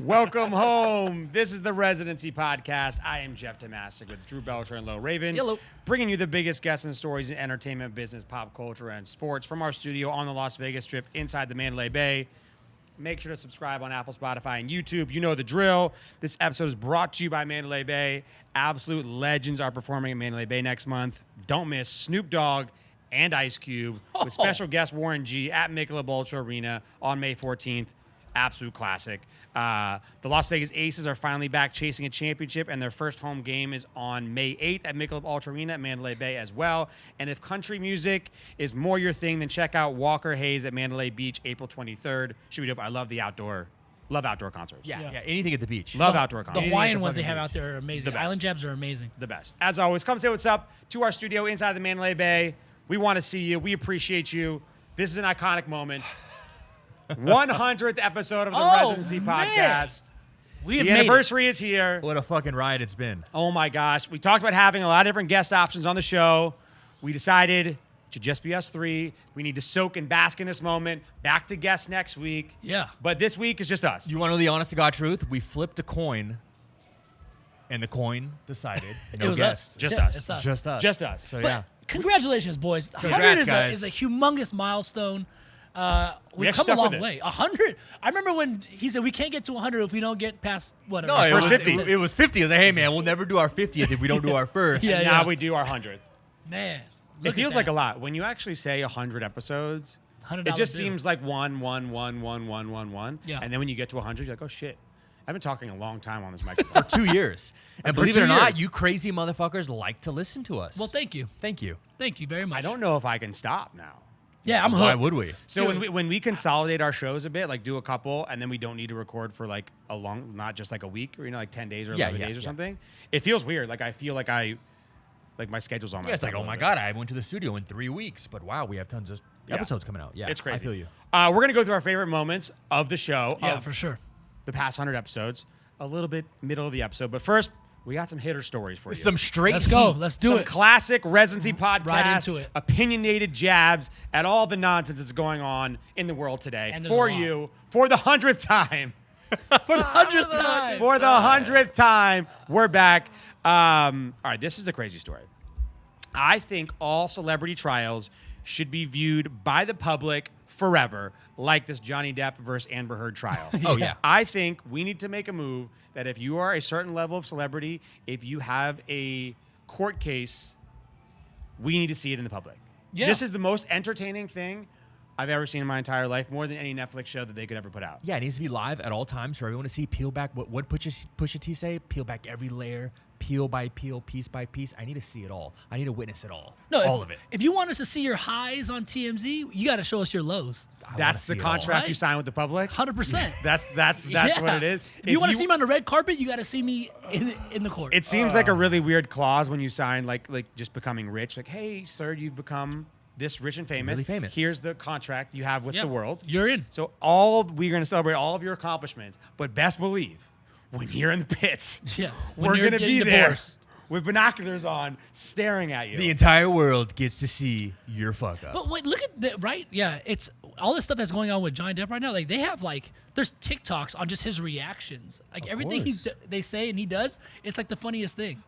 Welcome home. This is the Residency Podcast. I am Jeff Tomasic with Drew Belcher and Lo Raven. Hello. Bringing you the biggest guests and stories in entertainment, business, pop culture, and sports from our studio on the Las Vegas Strip inside the Mandalay Bay. Make sure to subscribe on Apple, Spotify, and YouTube. You know the drill. This episode is brought to you by Mandalay Bay. Absolute legends are performing at Mandalay Bay next month. Don't miss Snoop Dogg and Ice Cube with special guest Warren G at Michelob Ultra Arena on May 14th. Absolute classic. The Las Vegas Aces are finally back chasing a championship, and their first home game is on May 8th at Michelob Ultra Arena at Mandalay Bay as well. And if country music is more your thing, then check out Walker Hayes at Mandalay Beach April 23rd. Should be dope. I love outdoor concerts. Yeah, anything at the beach. Love outdoor concerts. The Hawaiian ones they have out there are amazing. The best. Island Jabs are amazing. The best. As always, come say what's up to our studio inside the Mandalay Bay. We want to see you. We appreciate you. This is an iconic moment. 100th episode of the Residency Podcast. The anniversary is here. What a fucking ride it's been. Oh my gosh. We talked about having a lot of different guest options on the show. We decided to just be us three. We need to soak and bask in this moment. Back to guests next week. Yeah. But this week is just us. You want to know the honest to God truth? We flipped a coin, and the coin decided no was guest. us. Just Yeah, us. it's us. Just us. Just us. So But yeah. congratulations, boys. Congrats, 100 guys. is a humongous milestone. We've actually come a stuck long with it. way. 100. I remember when he said we can't get to 100 if we don't get past whatever. No, it first was 50. It was 50. I was like, hey man, we'll never do our 50th if we don't do our first. Yeah, Now we do our 100th. Man, It feels like a lot. When you actually say 100 episodes, $100 it just due. seems like one. Yeah. And then when you get to 100, you're like, oh shit. I've been talking a long time on this microphone. For 2 years. And For believe it 2 or not, years. you crazy motherfuckers like to listen to us. Well, thank you. Thank you. Thank you very much. I don't know if I can stop now. Yeah, I'm hooked. Why would we? So Dude. when we consolidate our shows a bit, like do a couple, and then we don't need to record for like a long, not just like a week or like 10 days or 11 days or something. It feels weird. Like I feel like my schedule's on my. Yeah, it's like, oh my God, I went to the studio in 3 weeks, but wow, we have tons of Yeah. episodes coming out. Yeah, It's crazy. I feel you. We're gonna go through our favorite moments of the show. Yeah, of for sure. the past 100 episodes. A little bit middle of the episode, but first we got some hitter stories for you. Some straight Let's go. heat. Let's do Some it. classic Residency Podcast. Right into it. Opinionated jabs at all the nonsense that's going on in the world today. And there's For a lot. you, for the 100th time. For the 100th time. For the 100th time, we're back. All right, this is a crazy story. I think all celebrity trials should be viewed by the public forever, like this Johnny Depp versus Amber Heard trial. Oh, yeah. I think we need to make a move that if you are a certain level of celebrity, if you have a court case, we need to see it in the public. Yeah. This is the most entertaining thing I've ever seen in my entire life, more than any Netflix show that they could ever put out. Yeah, it needs to be live at all times for everyone to see. Peel back. What Pusha T say? Peel back every layer, peel by peel, piece by piece. I need to see it all. I need to witness it all. No, all if, of it. If you want us to see your highs on TMZ, you got to show us your lows. That's the contract Right? you sign with the public. 100%. That's Yeah. what it is. If you want to see me on the red carpet, you got to see me in the court. It seems like a really weird clause when you sign like just becoming rich. Like, hey, sir, you've become this rich and famous. Really famous. Here's the contract you have with the world. You're in. So we're going to celebrate all of your accomplishments. But best believe, when you're in the pits, Yeah. When we're you're going to be getting there divorced. with binoculars on, staring at you. The entire world gets to see your fuck up. But wait, look at that, right? Yeah, it's all this stuff that's going on with Johnny Depp right now. Like they have there's TikToks on just his reactions. Like Of everything course. they say and he does, it's like the funniest thing.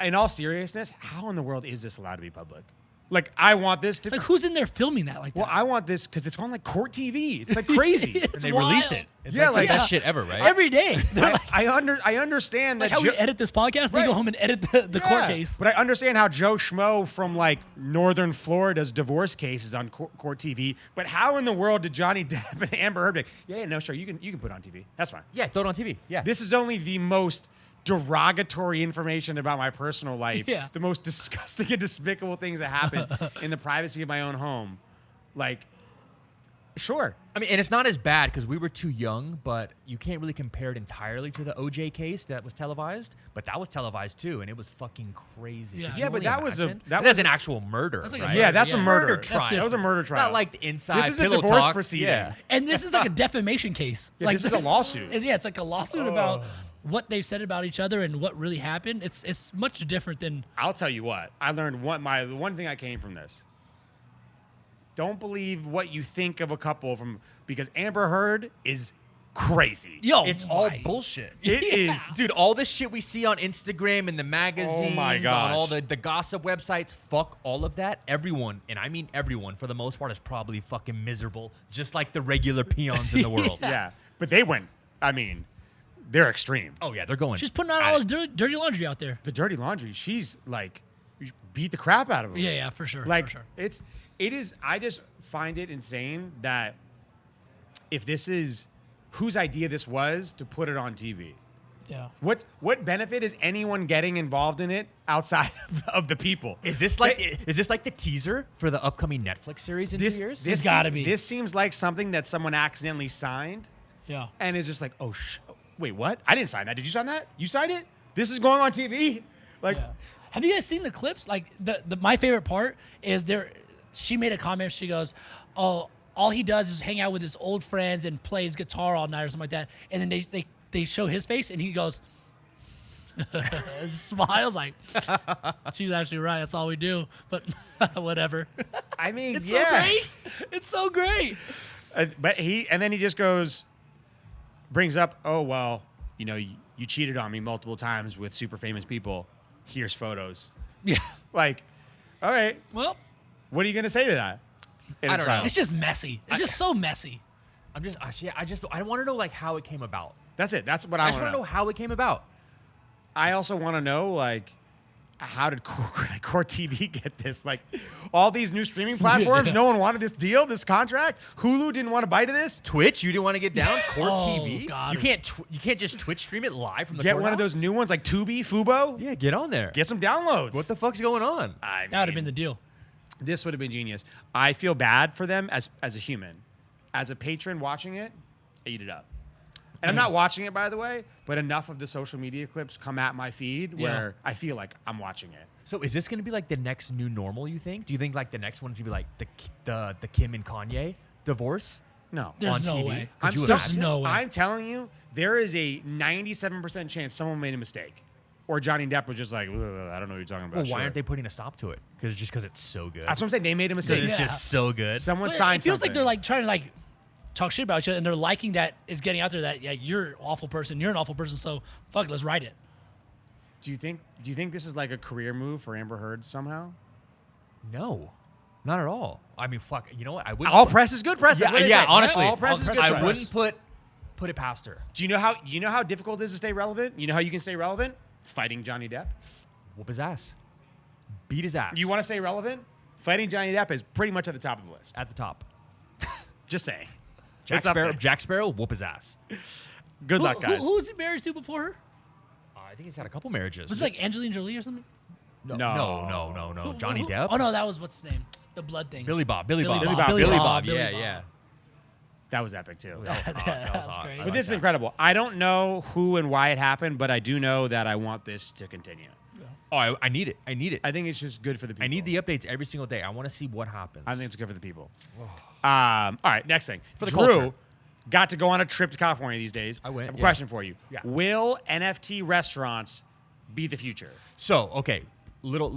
In all seriousness, how in the world is this allowed to be public? Like, I want this to... Like who's in there filming that like that? Well, I want this because it's on like court TV. It's like crazy. It's and they release wild. it. It's Yeah, like like- the best shit ever, right? Every day. They're like, I understand like that how we edit this podcast, they go Right. home and edit the court Yeah, case. But I understand how Joe Schmo from like Northern Florida's divorce cases on court TV. But how in the world did Johnny Depp and Amber Heard be like, yeah, no, sure, you can put it on TV. That's fine. Yeah, throw it on TV. Yeah. This is only the most derogatory information about my personal life. Yeah. The most disgusting and despicable things that happen in the privacy of my own home. Like, sure. I mean, and it's not as bad because we were too young, but you can't really compare it entirely to the OJ case that was televised. But that was televised too, and it was fucking crazy. Yeah. Could you Yeah, but only that was a- imagine? that was was an a- actual murder. That's like a right? murder. Yeah, that's a Yeah. murder Murder trial. trial. That was a murder trial. Not like the inside. This is a pillow divorce talk. proceeding. Yeah. And this is like a defamation case. Yeah, like this is a lawsuit. Yeah, it's like a lawsuit about what they've said about each other and what really happened. It's much different than I'll tell you what. I learned the one thing I came from this. Don't believe what you think of a couple because Amber Heard is crazy. Yo, It's all my- bullshit. It is. Dude, all this shit we see on Instagram and the magazines, on all gosh. the gossip websites, fuck all of that. Everyone, and I mean everyone, for the most part, is probably fucking miserable, just like the regular peons in the world. Yeah. But they went, I mean, they're extreme. Oh, yeah, they're going. She's putting out all this dirty laundry out there. The dirty laundry, she's like, beat the crap out of him. Yeah, for sure. Like, for sure. it is, I just find it insane that if this is whose idea this was to put it on TV. Yeah. What benefit is anyone getting involved in it outside of the people? Is this like the teaser for the upcoming Netflix series in 2 years? It's gotta be. This seems like something that someone accidentally signed Yeah. and is just like, oh, wait, what? I didn't sign that. Did you sign that? You signed it? This is going on TV? Like, Yeah. Have you guys seen the clips? Like my favorite part is she made a comment. She goes, "Oh, all he does is hang out with his old friends and plays guitar all night or something like that." And then they show his face and he goes, smiles like, "She's actually right. That's all we do." But whatever. I mean, It's yeah. so great. It's so great. But then he just goes, brings up, oh, well, you know, you cheated on me multiple times with super famous people. Here's photos. Yeah. Like, all right, Well, what are you going to say to that? in I a don't trial? know. it's just messy. It's just so messy. I want to know like how it came about. That's it. That's what I I just want want to to know how it came about. I also want to know, like, how did Core TV get this? Like, all these new streaming platforms, no one wanted this deal, this contract. Hulu didn't want to bite of this. Twitch, you didn't want to get down. Court Oh, TV, God. you can't just Twitch stream it live from the Get one of courthouse? those new ones like Tubi, Fubo. Yeah, get on there. Get some downloads. What the fuck's going on? I That would have mean, been the deal. This would have been genius. I feel bad for them as a human. As a patron watching it, I eat it up. And I'm not watching it, by the way, but enough of the social media clips come at my feed where I feel like I'm watching it. So is this going to be like the next new normal, you think? Do you think like the next one's going to be like the Kim and Kanye divorce? No. There's on no TV? way. Could you There's imagine? no way. I'm telling you, there is a 97% chance someone made a mistake. Or Johnny Depp was just like, "Ugh, I don't know what you're talking about. Well, Sure." why aren't they putting a stop to it? Because it's so good. That's what I'm saying. They made a mistake. It's Yeah. just so good. Someone But signed it feels something. like they're like trying to like talk shit about each other, and they're liking that it's getting out there that you're an awful person, you're an awful person, so fuck it, let's write it. Do you think this is like a career move for Amber Heard somehow? No, not at all. I mean, fuck. You know what? I wouldn't. All press is good press. That's Yeah, what they yeah. say. Honestly, all press is good I press. wouldn't put it past her. Do you know how difficult it is to stay relevant? You know how you can stay relevant? Fighting Johnny Depp. Whoop his ass. Beat his ass. You want to stay relevant? Fighting Johnny Depp is pretty much at the top of the list. at the top. Just saying. Jack It's up Sparrow. there. Jack Sparrow. Whoop his ass. Good luck, guys. Who was he married to before her? I think he's had a couple marriages. Was it like Angelina Jolie or something? no, No. no. Johnny Depp. Oh no, that was what's his name? The blood thing. Billy Bob. Billy Bob. Yeah, Billy yeah. Bob. That was epic too. That was hot. That was hot. great. I But like this is that. incredible. I don't know who and why it happened, but I do know that I want this to continue. Oh, I need it. I need it. I think it's just good for the people. I need the updates every single day. I want to see what happens. I think it's good for the people. All right, next thing. For the Drew culture. got to go on a trip to California these days. I went, I have a yeah. question for you. Yeah. Will NFT restaurants be the future? So, okay, little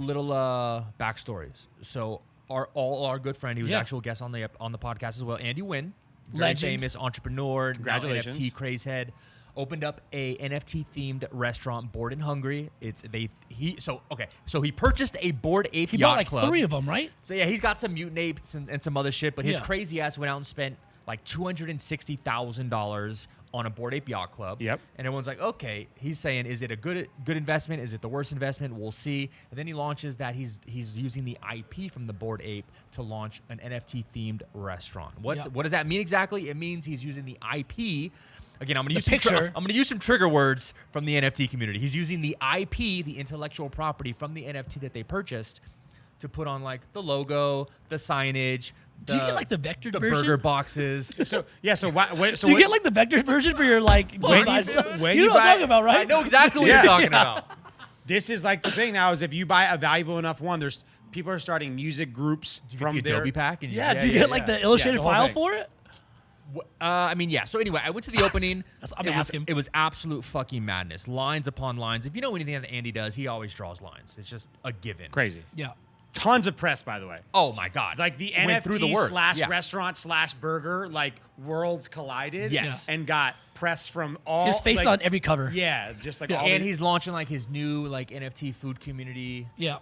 backstories. So, all our good friend, he was Yeah. actual guest on the podcast as well. Andy Wynn, very Legend. famous entrepreneur, Congratulations. now NFT crazehead, opened up a NFT themed restaurant, Bored and Hungry. So he purchased a Bored Ape He yacht bought like club. 3 of them, right? So yeah, he's got some mutant apes and some other shit, but his Yeah. crazy ass went out and spent like $260,000 on a Bored Ape Yacht Club. Yep. And everyone's like, okay, he's saying, is it a good investment? Is it the worst investment? We'll see. And then he launches that he's using the IP from the Bored Ape to launch an NFT themed restaurant. Yeah. What does that mean exactly? It means he's using the IP. Again, I'm going The to picture. use some trigger words from the NFT community. He's using the IP, the intellectual property from the NFT that they purchased, to put on like the logo, the signage. Do you get, like, the vectored the version? burger boxes? So yeah. So why? Wait, so Do you what- get like the vector version for your like When design you- stuff? when You you know what buy- I'm talking about, right? I know exactly what Yeah. you're talking about. This is like the thing now is if you buy a valuable enough one, there's people are starting music groups You from get the their Adobe pack, and you Yeah, just- do you get like the illustrated the whole file thing. for it? I mean, yeah. So anyway, I went to the opening. I'm asking. It was absolute fucking madness. Lines upon lines. If you know anything that Andy does, he always draws lines. It's just a given. crazy. Yeah. Tons of press, by the way. Oh my god. Like the Went NFT through the work. slash Yeah. restaurant slash burger, like worlds collided. Yes. And got press from all. His face on every cover. Yeah, just like Yeah. all. And the- he's launching like his new like NFT food community. Yeah.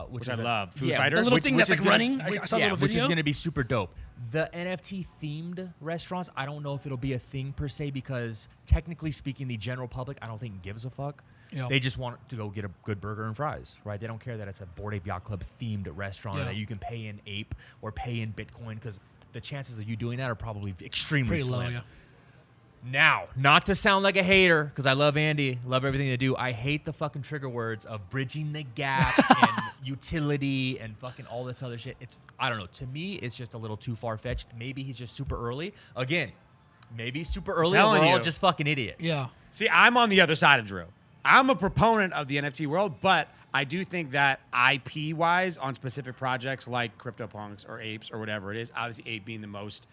Which I is love. Food yeah, Fighters. The little Which- thing which that's is like gonna- running. I saw a yeah, little which is video. going to be super dope. The NFT themed restaurants, I don't know if it'll be a thing per se because technically speaking, the general public, I don't think gives a fuck. Yeah. They just want to go get a good burger and fries, right? They don't care that it's a Bored Ape Yacht Club themed restaurant or Yeah. that you can pay in ape or pay in Bitcoin because the chances of you doing that are probably extremely Pretty low, slim. yeah. Now, not to sound like a hater, because I love Andy, love everything they do. I hate the fucking trigger words of bridging the gap and utility and fucking all this other shit. I don't know. To me, it's just a little too far fetched. Maybe he's just super early. Again, maybe super early. And telling we're all you. just fucking idiots. Yeah. See, I'm on the other side of Drew. I'm a proponent of the NFT world, but I do think that IP-wise on specific projects like CryptoPunks or Apes or whatever it is, obviously Ape being the most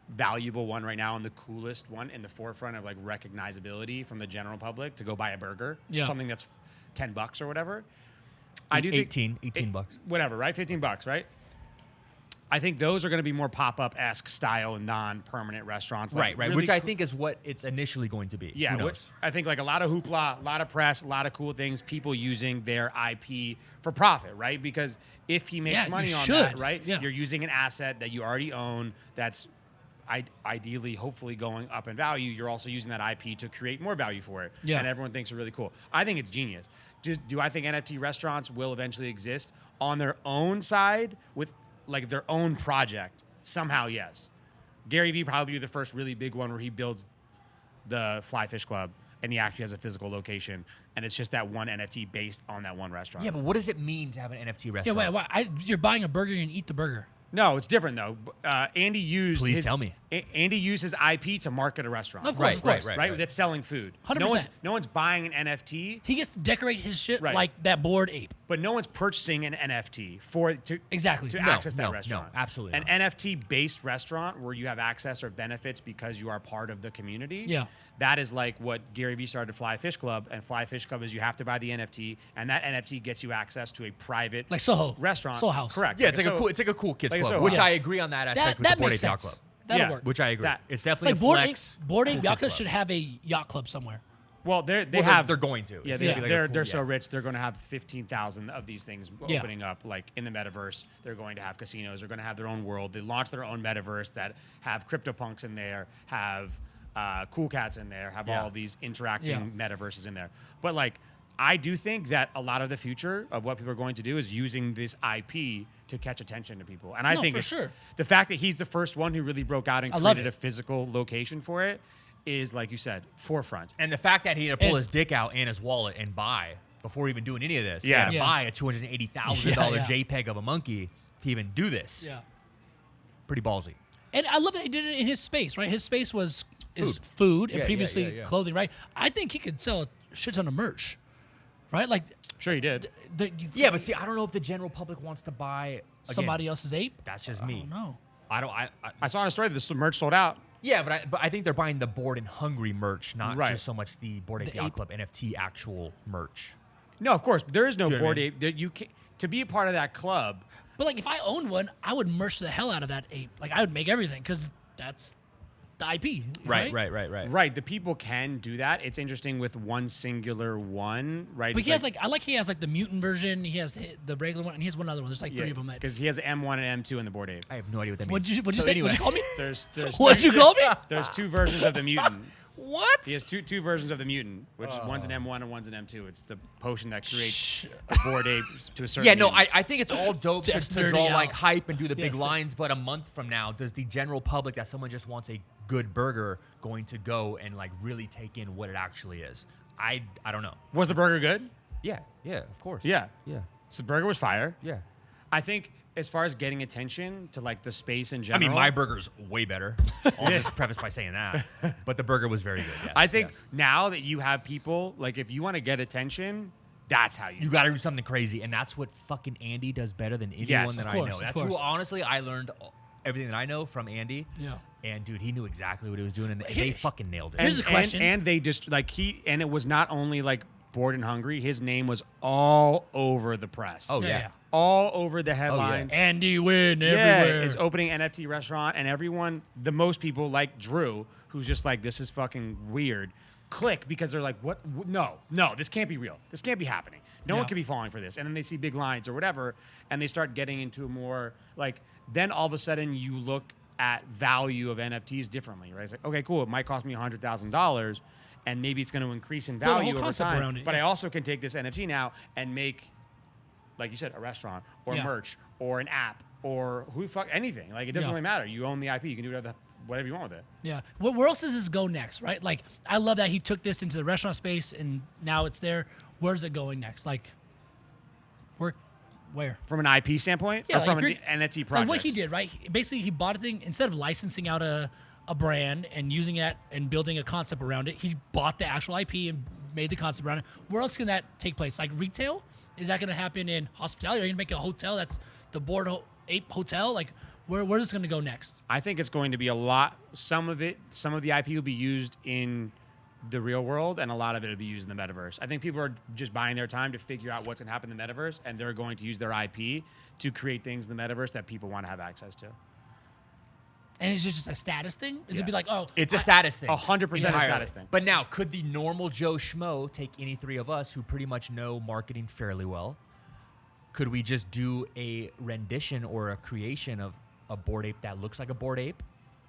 valuable one right now and the coolest one in the forefront of like recognizability from the general public to go buy a burger, Yeah. something that's $10 or whatever. I do think 18 bucks. whatever, right? $15, right? I think those are going to be more pop-up-esque style and non-permanent restaurants. Like Right. really Which I cool- think is what it's initially going to be. yeah, Who which knows? I think like a lot of hoopla, a lot of press, a lot of cool things, people using their IP for profit, right? Because if he makes Yeah, you money on should. that, right, Yeah. you're using an asset that you already own that's ideally, hopefully going up in value. You're also using that IP to create more value for it. Yeah. And everyone thinks it's really cool. I think it's genius. Do I think NFT restaurants will eventually exist on their own side with like their own project? Somehow, yes. Gary Vee probably be the first really big one where he builds the Fly Fish Club and he actually has a physical location and it's just that one NFT based on that one restaurant. Yeah, but what does it mean to have an NFT Yeah, restaurant? wait. You're buying a burger and eat the burger. No, it's different though. Andy used Please his, tell me. Andy used his IP to market a restaurant. Of course, of course. Right. That's selling food. 100%. No one's buying an NFT, He gets to decorate his shit Right. like that Bored Ape. but no one's purchasing an NFT Exactly. to No, access that no, restaurant. no, absolutely An not. NFT based restaurant where you have access or benefits because you are part of the community. Yeah. That is like what Gary Vee started Fly Fish Club, and Fly Fish Club is you have to buy the NFT, and that NFT gets you access to a private Like Soho. restaurant. Soho House. Correct. Yeah, it's like a cool kids like a club, Soho which House. I agree on that aspect with That the Bored makes Ape Yacht sense. Club. That'll Yeah. work. Which I agree. That- It's definitely Like a Bored Ape, flex. Bored Ape Yacht Club club. should have a yacht club somewhere. Well, they Well, have they're going to. Yeah, It's they, gonna be like a they're cool- so yeah. rich. They're going to have 15,000 of these things Yeah. opening up, like in the metaverse. They're going to have casinos. They're going to have their own world. They launched their own metaverse that have CryptoPunks in there, have Cool Cats in there, have Yeah. all these interacting Yeah. metaverses in there. But like, I do think that a lot of the future of what people are going to do is using this IP to catch attention to people. And I No, think for it's, sure. the fact that he's the first one who really broke out and I love created it. a physical location for it is, like you said, forefront. And the fact that he had to pull It's- his dick out and his wallet and buy before even doing any of this. Yeah. He had to Yeah. buy a $280,000 Yeah, yeah. JPEG of a monkey to even do this. Yeah. Pretty ballsy. And I love that he did it in his space, right? His space is food and Yeah, previously yeah. clothing, right? I think he could sell a shit ton of merch, right? Like, Sure, he did. Yeah, but see, I don't know if the general public wants to buy again, somebody else's ape. That's just I me. don't know. I saw on a story that the merch sold out. Yeah, but I think they're buying the Bored and Hungry merch, not Right. just so much the Bored Ape The Yacht ape. Club NFT actual merch. No, of course. There is no Do you know what I Bored mean? Ape. You can, to be a part of that club. But like, if I owned one, I would merch the hell out of that ape. Like, I would make everything because that's the IP. Right. Right. The people can do that. It's interesting with one singular one, right? But It's he has he has like the mutant version. He has the regular one, and he has one other one. There's like yeah, three of them. because he has M1 and M2 in the Bored Ape. I have no idea what that What'd means. you So say? anyway. What'd you call me? There's What'd you call me? There's two versions of the mutant. What? He has two versions of the mutant, which is one's an M1 and one's an M2. It's the potion that creates Shh. the Bored Ape to a certain. Yeah, no, mutant. I think it's all dope Jeff's just to draw nerding like out. hype and do the big Yes. lines. But a month from now, does the general public that someone just wants a good burger going to go and like really take in what it actually is? I don't know. Was the burger good? Yeah, of course. Yeah. yeah. So the burger was fire. Yeah. I think as far as getting attention to like the space in I general. mean, my burger's way better. I'll just preface by saying that. But the burger was very good. Yes, I think yes. now that you have people, like if you want to get attention, that's how You got to do something crazy, and that's what fucking Andy does better than anyone Yes. that Of I course, know. of That's who, course. honestly, I learned everything that I know from Andy. Yeah. And dude, he knew exactly what he was doing, and they Here- fucking nailed it. Here's a question. And they just like and it was not only like Bored and Hungry. His name was all over the press. Oh Yeah, yeah. yeah. all over the headlines. Andy Wynn Yeah, everywhere. is opening NFT restaurant, and everyone, the most people like Drew, who's just like, this is fucking weird, click because they're like, what? No, this can't be real. This can't be happening. No one Yeah. could be falling for this. And then they see big lines or whatever, and they start getting into a more like, then all of a sudden you look at value of NFTs differently, right? It's like, okay, cool, it might cost me $100,000, and maybe it's going to increase in Build a value whole over concept time. around it, But yeah. I also can take this NFT now and make, like you said, a restaurant or Yeah. merch or an app or anything. Like, it doesn't Yeah. really matter. You own the IP. You can do whatever you want with it. Yeah. Where else does this go next, right? Like, I love that he took this into the restaurant space and now it's there. Where's it going next? Like, where? From an IP standpoint, Yeah, or like from if an you're- NFT Like project. what he did, right? Basically, he bought a thing instead of licensing out a brand and using it and building a concept around it. He bought the actual IP and made the concept around it. Where else can that take place? Like retail? Is that going to happen in hospitality? Are you going to make a hotel that's the Bored Ape Hotel? Like, where's this going to go next? I think it's going to be a lot. Some of the IP will be used in the real world, and a lot of it will be used in the metaverse. I think people are just buying their time to figure out what's going to happen in the metaverse, and they're going to use their IP to create things in the metaverse that people want to have access to. And is it just a status thing? Is Yeah. it be like, oh, It's a status thing. 100% a Entirely. status thing. But now, could the normal Joe Schmo take any three of us who pretty much know marketing fairly well? Could we just do a rendition or a creation of a Bored Ape that looks like a Bored Ape,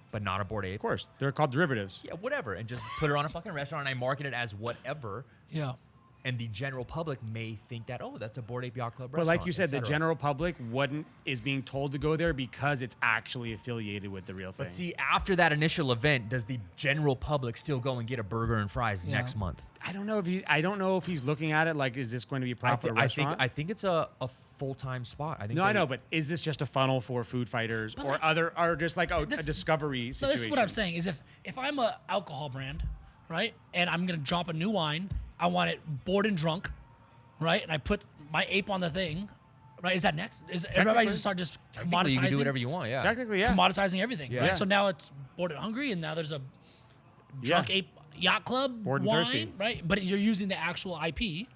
but not a Bored Ape? Of course, they're called derivatives. Yeah, whatever. And just put it on a fucking restaurant and I market it as whatever. yeah. And the general public may think that, oh, that's a Bored Ape Yacht Club But restaurant. like you said, the etc. general public is being told to go there because it's actually affiliated with the real thing. But see, after that initial event, does the general public still go and get a burger and fries Yeah. next month? I don't know if he's looking at it like, is this going to be a profitable restaurant? I think it's a full-time spot. I think No, I know, but is this just a funnel for food fighters But or like- or just like a This- discovery So situation? this is what I'm saying is if I'm a alcohol brand, right, and I'm gonna drop a new wine, I want it bored and drunk, right, and I put my ape on the thing, right? Is that next? Is everybody just start just Technically, you can do commoditizing? whatever you want, yeah. Technically, yeah. Commoditizing everything, Yeah. right? So now it's bored and hungry, and now there's a drunk Yeah. ape yacht club Bored and wine, thirsty. right? But you're using the actual IP.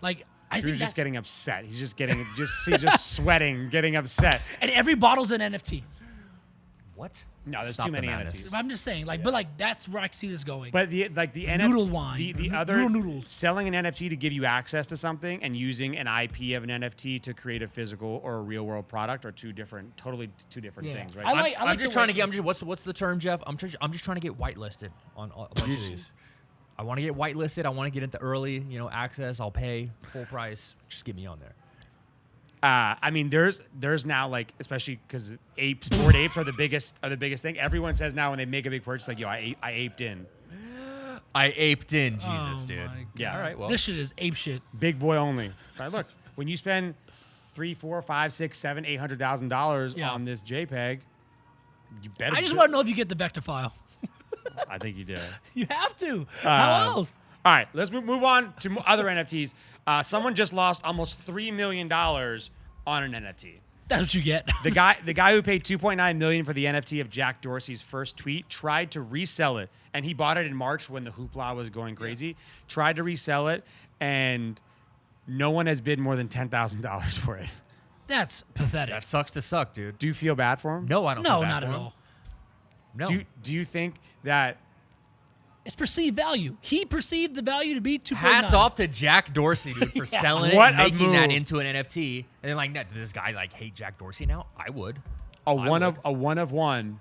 Like I Drew's think just that's getting upset. He's just sweating, getting upset. and every bottle's an NFT. What? No, there's Stop too the many madness. NFTs. I'm just saying, like, but like that's where I see this going. But the NFT, Noodle wine. the other Noodle noodles. selling an NFT to give you access to something and using an IP of an NFT to create a physical or a real world product are totally two different Yeah. things, right? I like I'm the just trying way- to get. what's the term, Jeff? I'm just trying to get whitelisted on a bunch of these. I want to get whitelisted. I want to get into early, access. I'll pay full price. Just get me on there. I mean, there's now like, especially because bored apes are the biggest thing. Everyone says now when they make a big purchase, like, yo, I aped in. I aped in, Jesus, Oh dude. my Yeah. All right. Well, this shit is ape shit. Big boy only. Right, look, when you spend $300,000, $400,000, $500,000, $600,000, $700,000 Yeah. on this JPEG, you better. I just want to know if you get the vector file. I think you do. You have to. How else? All right, let's move on to other NFTs. Someone just lost almost $3 million on an NFT. That's what you get. The guy who paid $2.9 million for the NFT of Jack Dorsey's first tweet tried to resell it, and he bought it in March when the hoopla was going crazy. Tried to resell it, and no one has bid more than $10,000 for it. That's pathetic. that sucks to suck, dude. Do you feel bad for him? No, I don't. No, feel bad not for at him. all. No. Do you think that? It's perceived value. He perceived the value to be 2.9. Hats off to Jack Dorsey, dude, for selling it What and a making that move. into an NFT. And then, does this guy hate Jack Dorsey now? I would. A I one would. of one,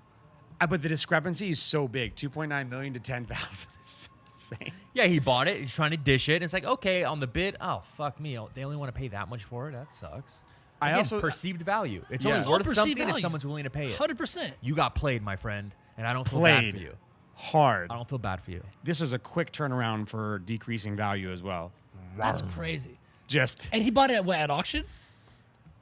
but the discrepancy is so big. 2.9 million to 10,000 is so insane. Yeah, he bought it. He's trying to dish it. And it's like, okay, on the bid, oh, fuck me. They only want to pay that much for it? That sucks. I Again, also- perceived value. It's Yeah. only It's all worth perceived something if value. someone's willing to pay it. 100%. You got played, my friend, and I don't feel bad for Played you. hard. I don't feel bad for you. This was a quick turnaround for decreasing value as well. That's crazy. Just And he bought it at auction?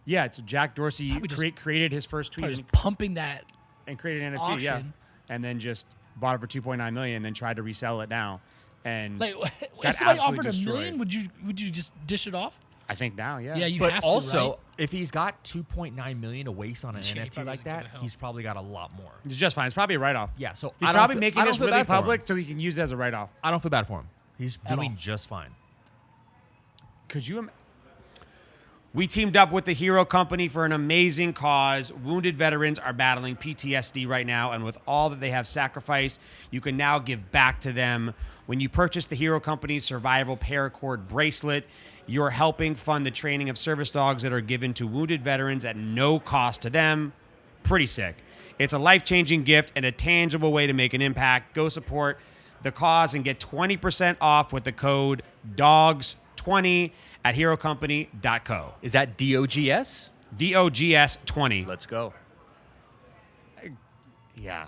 yeah, it's Jack Dorsey Probably just- created his first tweet Probably just pumping that. and created an NFT, yeah, auction. and then just bought it for 2.9 million and then tried to resell it now. And Like, got if somebody absolutely offered destroyed. $1 million, would you just dish it off? I think now, yeah. Yeah, you But have to, also, right? if he's got 2.9 million to waste on an Yeah, he NFT probably like doesn't give that, a hell. he's probably got a lot more. It's just fine. It's probably a write-off. Yeah, so He's I don't probably feel- making I don't this feel really bad for him. public so he can use it as a write-off. I don't feel bad for him. He's At doing all. just fine. Could you? We teamed up with the Hero Company for an amazing cause. Wounded veterans are battling PTSD right now, and with all that they have sacrificed, you can now give back to them. When you purchase the Hero Company's Survival Paracord bracelet, you're helping fund the training of service dogs that are given to wounded veterans at no cost to them. Pretty sick. It's a life-changing gift and a tangible way to make an impact. Go support the cause and get 20% off with the code DOGS20 at herocompany.co. Is that DOGS? DOGS20. Let's go. Yeah.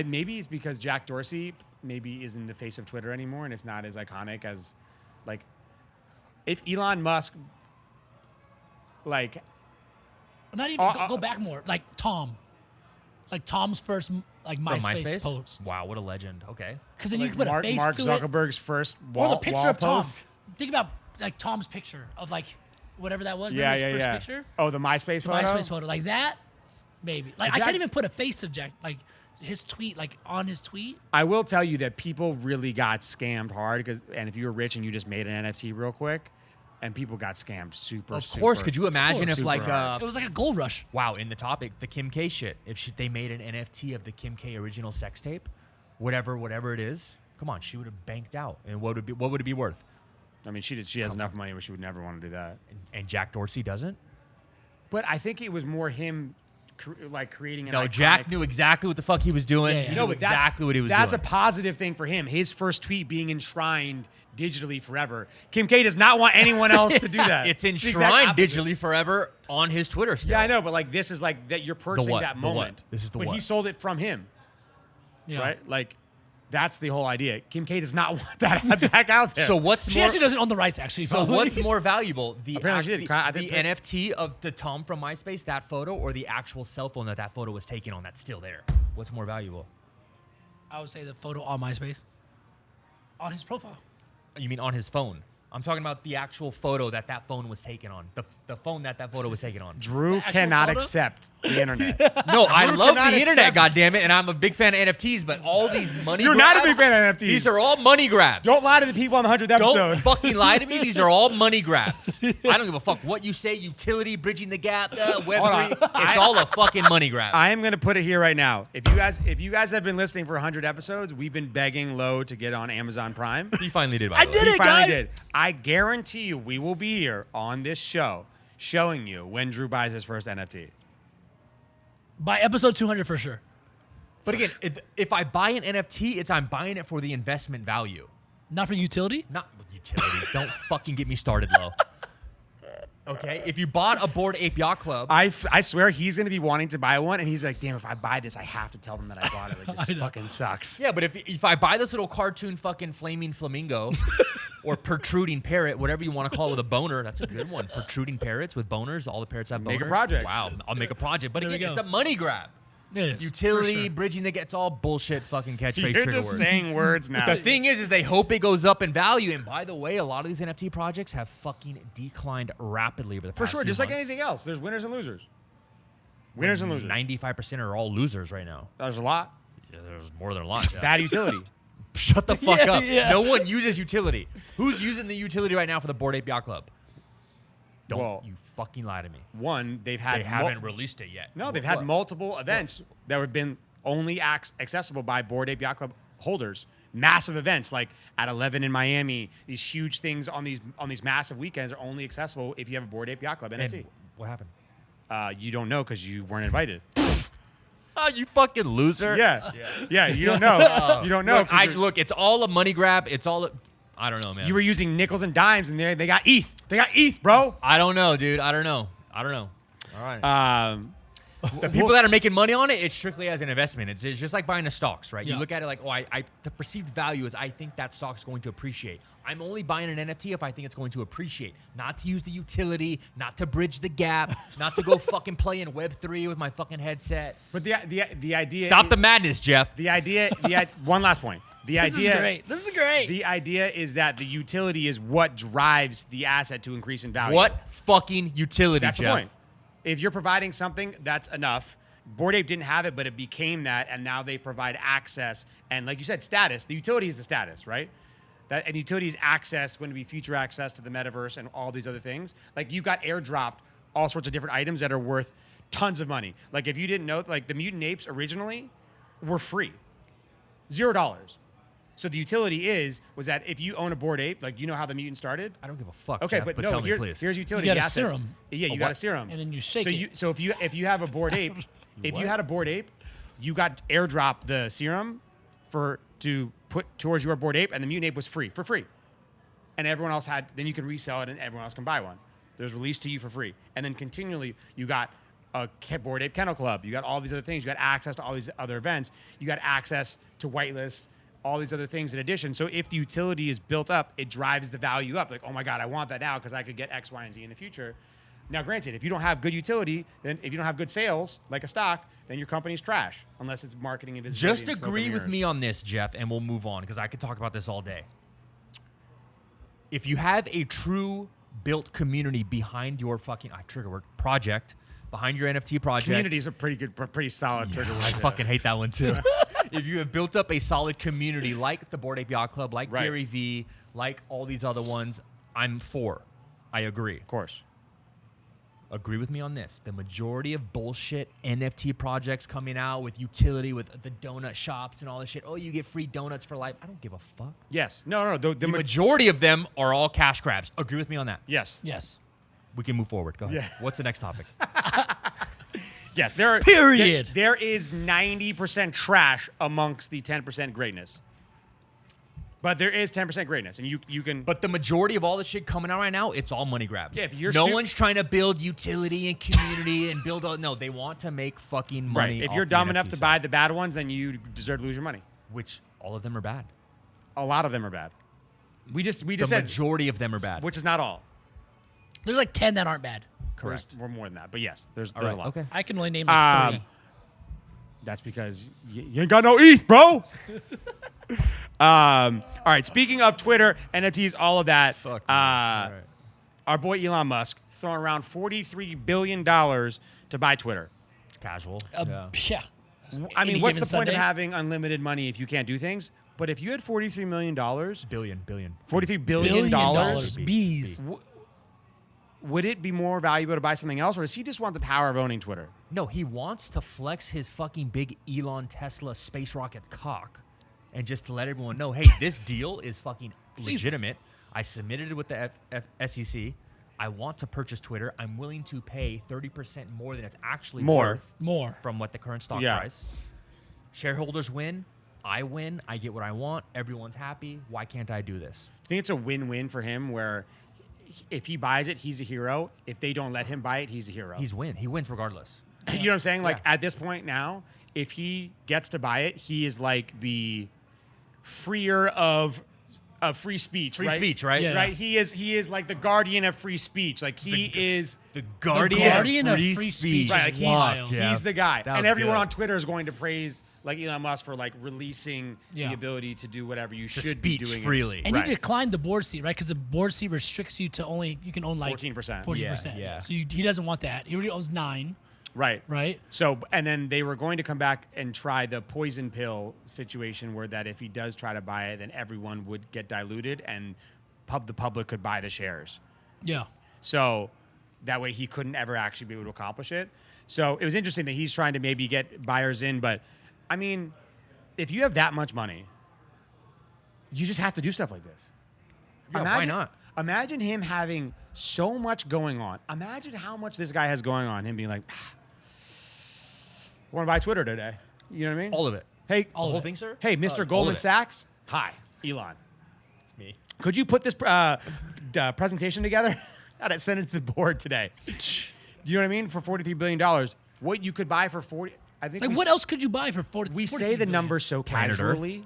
Maybe it's because Jack Dorsey maybe isn't the face of Twitter anymore and it's not as iconic as, like, if Elon Musk, like... Not even, go back more. Like Tom. Like Tom's first, like, MySpace post. Wow, what a legend. Okay. Because then like you can put a face Mark to Zuckerberg's first it. wall, Or the picture wall of Tom. post. Think about, like, Tom's picture of, like, whatever that was. Yeah, Remember his yeah, first yeah. picture? Oh, the MySpace photo? MySpace photo. Like that, maybe. Like, I Jack- can't even put a face to Jack. Like, his tweet, like, on his tweet. I will tell you that people really got scammed hard, and if you were rich and you just made an NFT real quick, and people got scammed super, Of course. Could you imagine if, Super like, hard. It was like a gold rush. wow, in the topic, the Kim K shit. If they made an NFT of the Kim K original sex tape, whatever it is, come on, she would have banked out. And what would it be worth? I mean, she has enough money where she would never want to do that. And Jack Dorsey doesn't? But I think it was more him, creating an No, iconic... Jack knew exactly what the fuck he was doing. Yeah, yeah. He No, knew but that's- exactly what he was That's doing. a positive thing for him. His first tweet being enshrined digitally forever. Kim K does not want anyone else to do that. It's the exact enshrined opposite. digitally forever on his Twitter still. Yeah, I know, but like this is like that you're purchasing what? that The what? moment. This is the but he what? sold it from him, Yeah. right? Like that's the whole idea. Kim K does not want that back out there. So what's She more? actually doesn't own the rights, actually. So probably. what's more valuable, the Apparently she did. I the think- NFT of the Tom from MySpace, that photo, or the actual cell phone that photo was taken on that's still there? What's more valuable? I would say the photo on MySpace. On his profile. You mean on his phone? I'm talking about the actual photo that phone was taken on. The phone that photo was taken on. Drew The actual cannot photo? accept the internet. No, I Drew love cannot the internet, accept- goddammit, and I'm a big fan of NFTs, but all these money You're grabs, not a big fan of NFTs. These are all money grabs. Don't lie to the people on the 100th episode. Don't fucking lie to me. These are all money grabs. I don't give a fuck what you say. Utility, bridging the gap, Web3. It's all a fucking money grab. I am going to put it here right now. If you guys have been listening for 100 episodes, we've been begging Lo to get on Amazon Prime. He finally did. By I the way. did He it, finally guys. did. I guarantee you we will be here on this show showing you when Drew buys his first NFT. By episode 200 for sure. But again, if I buy an NFT, I'm buying it for the investment value, Not for utility. not utility. Don't fucking get me started, Lo. Okay, if you bought a Bored Ape Yacht Club, I swear he's going to be wanting to buy one, and he's like, damn, if I buy this, I have to tell them that I bought it. Like, this I know. fucking sucks. yeah, but if I buy this little cartoon fucking flaming flamingo or protruding parrot, whatever you want to call it with a boner, that's a good one. Protruding parrots with boners, all the parrots have boners. Make a project. Wow, I'll make a project. But There we again, go. it's a money grab. It is. Utility, For sure. bridging the gap, it's all bullshit fucking catchphrase You're trigger just words. saying words now. The thing is they hope it goes up in value. And by the way, a lot of these NFT projects have fucking declined rapidly over the For past sure, few just like months. anything else. There's winners and losers. Winners and losers. 95% are all losers right now. There's a lot. Yeah, there's more than a lot. Jeff. Bad utility. Shut the fuck Yeah, up. yeah. No one uses utility. Who's using the utility right now for the Bored Ape Yacht Club? Don't Well, you fucking lie to me. One, they've had They haven't released it yet. No, they've What? had multiple events that have been only accessible by Bored Ape Yacht Club holders. Massive events like at 11 in Miami. These huge things on these massive weekends are only accessible if you have a Bored Ape Yacht Club NFT. And what happened? You don't know because you weren't invited. Oh, you fucking loser. Yeah. You don't know. You don't know. Look, 'cause you're- look, it's all a money grab. It's all I don't know, man. you were using nickels and dimes, and they got ETH. They got ETH, bro. I don't know, dude. I don't know. All right. The people Well, that are making money on it, it's strictly as an investment. It's just like buying a stocks, right? Yeah. You look at it like, the perceived value is I think that stock's going to appreciate. I'm only buying an NFT if I think it's going to appreciate. Not to use the utility, not to bridge the gap, not to go fucking play in Web3 with my fucking headset. But the idea. Stop the madness, Jeff. The idea. One last point. The This idea. is great. This is great. The idea is that the utility is what drives the asset to increase in value. What fucking utility, That's Jeff? the point. If you're providing something, that's enough. Bored Ape didn't have it, but it became that, and now they provide access and, like you said, status. The utility is the status, right? That and utility is access, going to be future access to the metaverse and all these other things. Like you got airdropped all sorts of different items that are worth tons of money. Like if you didn't know, like the mutant apes originally were free, $0. So the utility was that if you own a Bored Ape, like you know how the mutant started. I don't give a fuck. Okay, Jeff, but no, tell me, please. here's utility. You got the a assets. serum. Yeah, you got a serum, and then you shake it. So if you have a Bored Ape, if you had a Bored Ape, you got airdrop the serum to put towards your Bored Ape, and the mutant ape was for free, and everyone else had. Then you can resell it, and everyone else can buy one. There's released to you for free, and then continually you got a Bored Ape Kennel Club. You got all these other things. You got access to all these other events. You got access to whitelist. All these other things in addition. So if the utility is built up, it drives the value up. Like, oh my God, I want that now because I could get X, Y, and Z in the future. Now, granted, if you don't have good utility, then if you don't have good sales, like a stock, then your company's trash unless it's marketing and visibility. Just agree with me on this, Jeff, and we'll move on because I could talk about this all day. If you have a true built community behind your fucking trigger word project, behind your NFT project, Community is a pretty solid trigger word. I fucking hate that one too. If you have built up a solid community like the Bored Ape Yacht Club, like Right. Gary V, like all these other ones, I'm for. I agree. Of course. Agree with me on this. The majority of bullshit NFT projects coming out with utility, with the donut shops and all this shit. Oh, you get free donuts for life. I don't give a fuck. Yes. No. The majority of them are all cash grabs. Agree with me on that. Yes. Yes. We can move forward. Go ahead. Yeah. What's the next topic? Yes. Period. There is 90% trash amongst the 10% greatness. But there is 10% greatness, and you can. But the majority of all the shit coming out right now, it's all money grabs. Yeah, if you're no one's trying to build utility and community and build. No, they want to make fucking money. If off you're the dumb NFT enough to side, buy the bad ones, then you deserve to lose your money. which all of them are bad. A lot of them are bad. We just The said, majority of them are bad. which is not all. There's like 10 that aren't bad. Correct. We're more than that, but yes, there's All a right. lot. Okay. I can only name like 3. That's because you ain't got no ETH, bro. All right. Speaking of Twitter, NFTs, all of that. Fuck. All right. Our boy Elon Musk throwing around $43 billion to buy Twitter. Casual. Yeah. I mean, Any what's the given point of Sunday? having unlimited money if you can't do things? But if you had $43 million, $43 Billion. billion, $1 B. Bees. would it be more valuable to buy something else, or does he just want the power of owning Twitter? No, he wants to flex his fucking big Elon Tesla space rocket cock and just to let everyone know, hey, this deal is fucking legitimate. I submitted it with the SEC. I want to purchase Twitter. I'm willing to pay 30% more than it's actually worth More. from what the current stock Yeah. price. Shareholders win. I win. I get what I want. Everyone's happy. Why can't I do this? I think it's a win-win for him where if he buys it, he's a hero. If they don't let him buy it, he's a hero. He wins regardless. You know what I'm saying? Like Yeah. at this point now, if he gets to buy it, he is like the freer of free speech. Free right? speech, right? Yeah. Right. He is like the guardian of free speach. Like he is The guardian of free speech. right. is Like wild. he's the guy. That And was everyone good. on Twitter is going to praise like Elon Musk for like releasing Yeah. the ability to do whatever you To should be speech doing. freely. And Right. you declined the board seat, right? Because the board seat restricts you to you can own like 14%. 14%. Yeah. So he doesn't want that. He already owns 9, Right. right? So, and then they were going to come back and try the poison pill situation where that if he does try to buy it, then everyone would get diluted and the public could buy the shares. Yeah. So that way he couldn't ever actually be able to accomplish it. So it was interesting that he's trying to maybe get buyers in. But I mean, if you have that much money, you just have to do stuff like this. Yeah, why not? Imagine him having so much going on. Imagine how much this guy has going on. Him being like, I want to buy Twitter today. You know what I mean? All of it. Hey, The whole thing, sir? Hey, Mr. All of Goldman it. Sachs. Hi, Elon. It's me. Could you put this presentation together? I'd send it to the board today. You know what I mean? For $43 billion, what you could buy for 40. I think. Like, what else could you buy for 40? We 43 say the billion? number so Planet Earth. casually.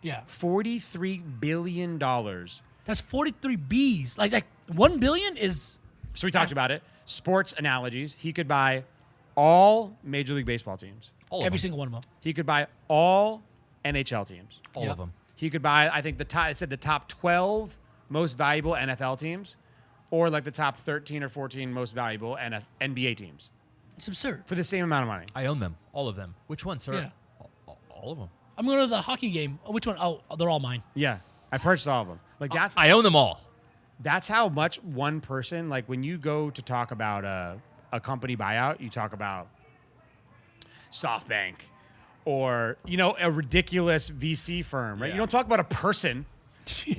Yeah. $43 billion. That's 43 Bs. Like 1 billion is. So we talked about it. Sports analogies. He could buy all Major League Baseball teams. Every single one of them. He could buy all NHL teams. All Yep. of them. He could buy, I think it said the top 12 most valuable NFL teams, or like the top 13 or 14 most valuable NBA teams It's absurd. for the same amount of money. I own them. All of them. Which one, sir? Yeah. All of them. I'm going to the hockey game. Oh, which one? Oh, they're all mine. Yeah. I purchased all of them. Like I own them all. that's how much one person, like when you go to talk about a company buyout, you talk about SoftBank or, a ridiculous VC firm, right? Yeah. You don't talk about a person.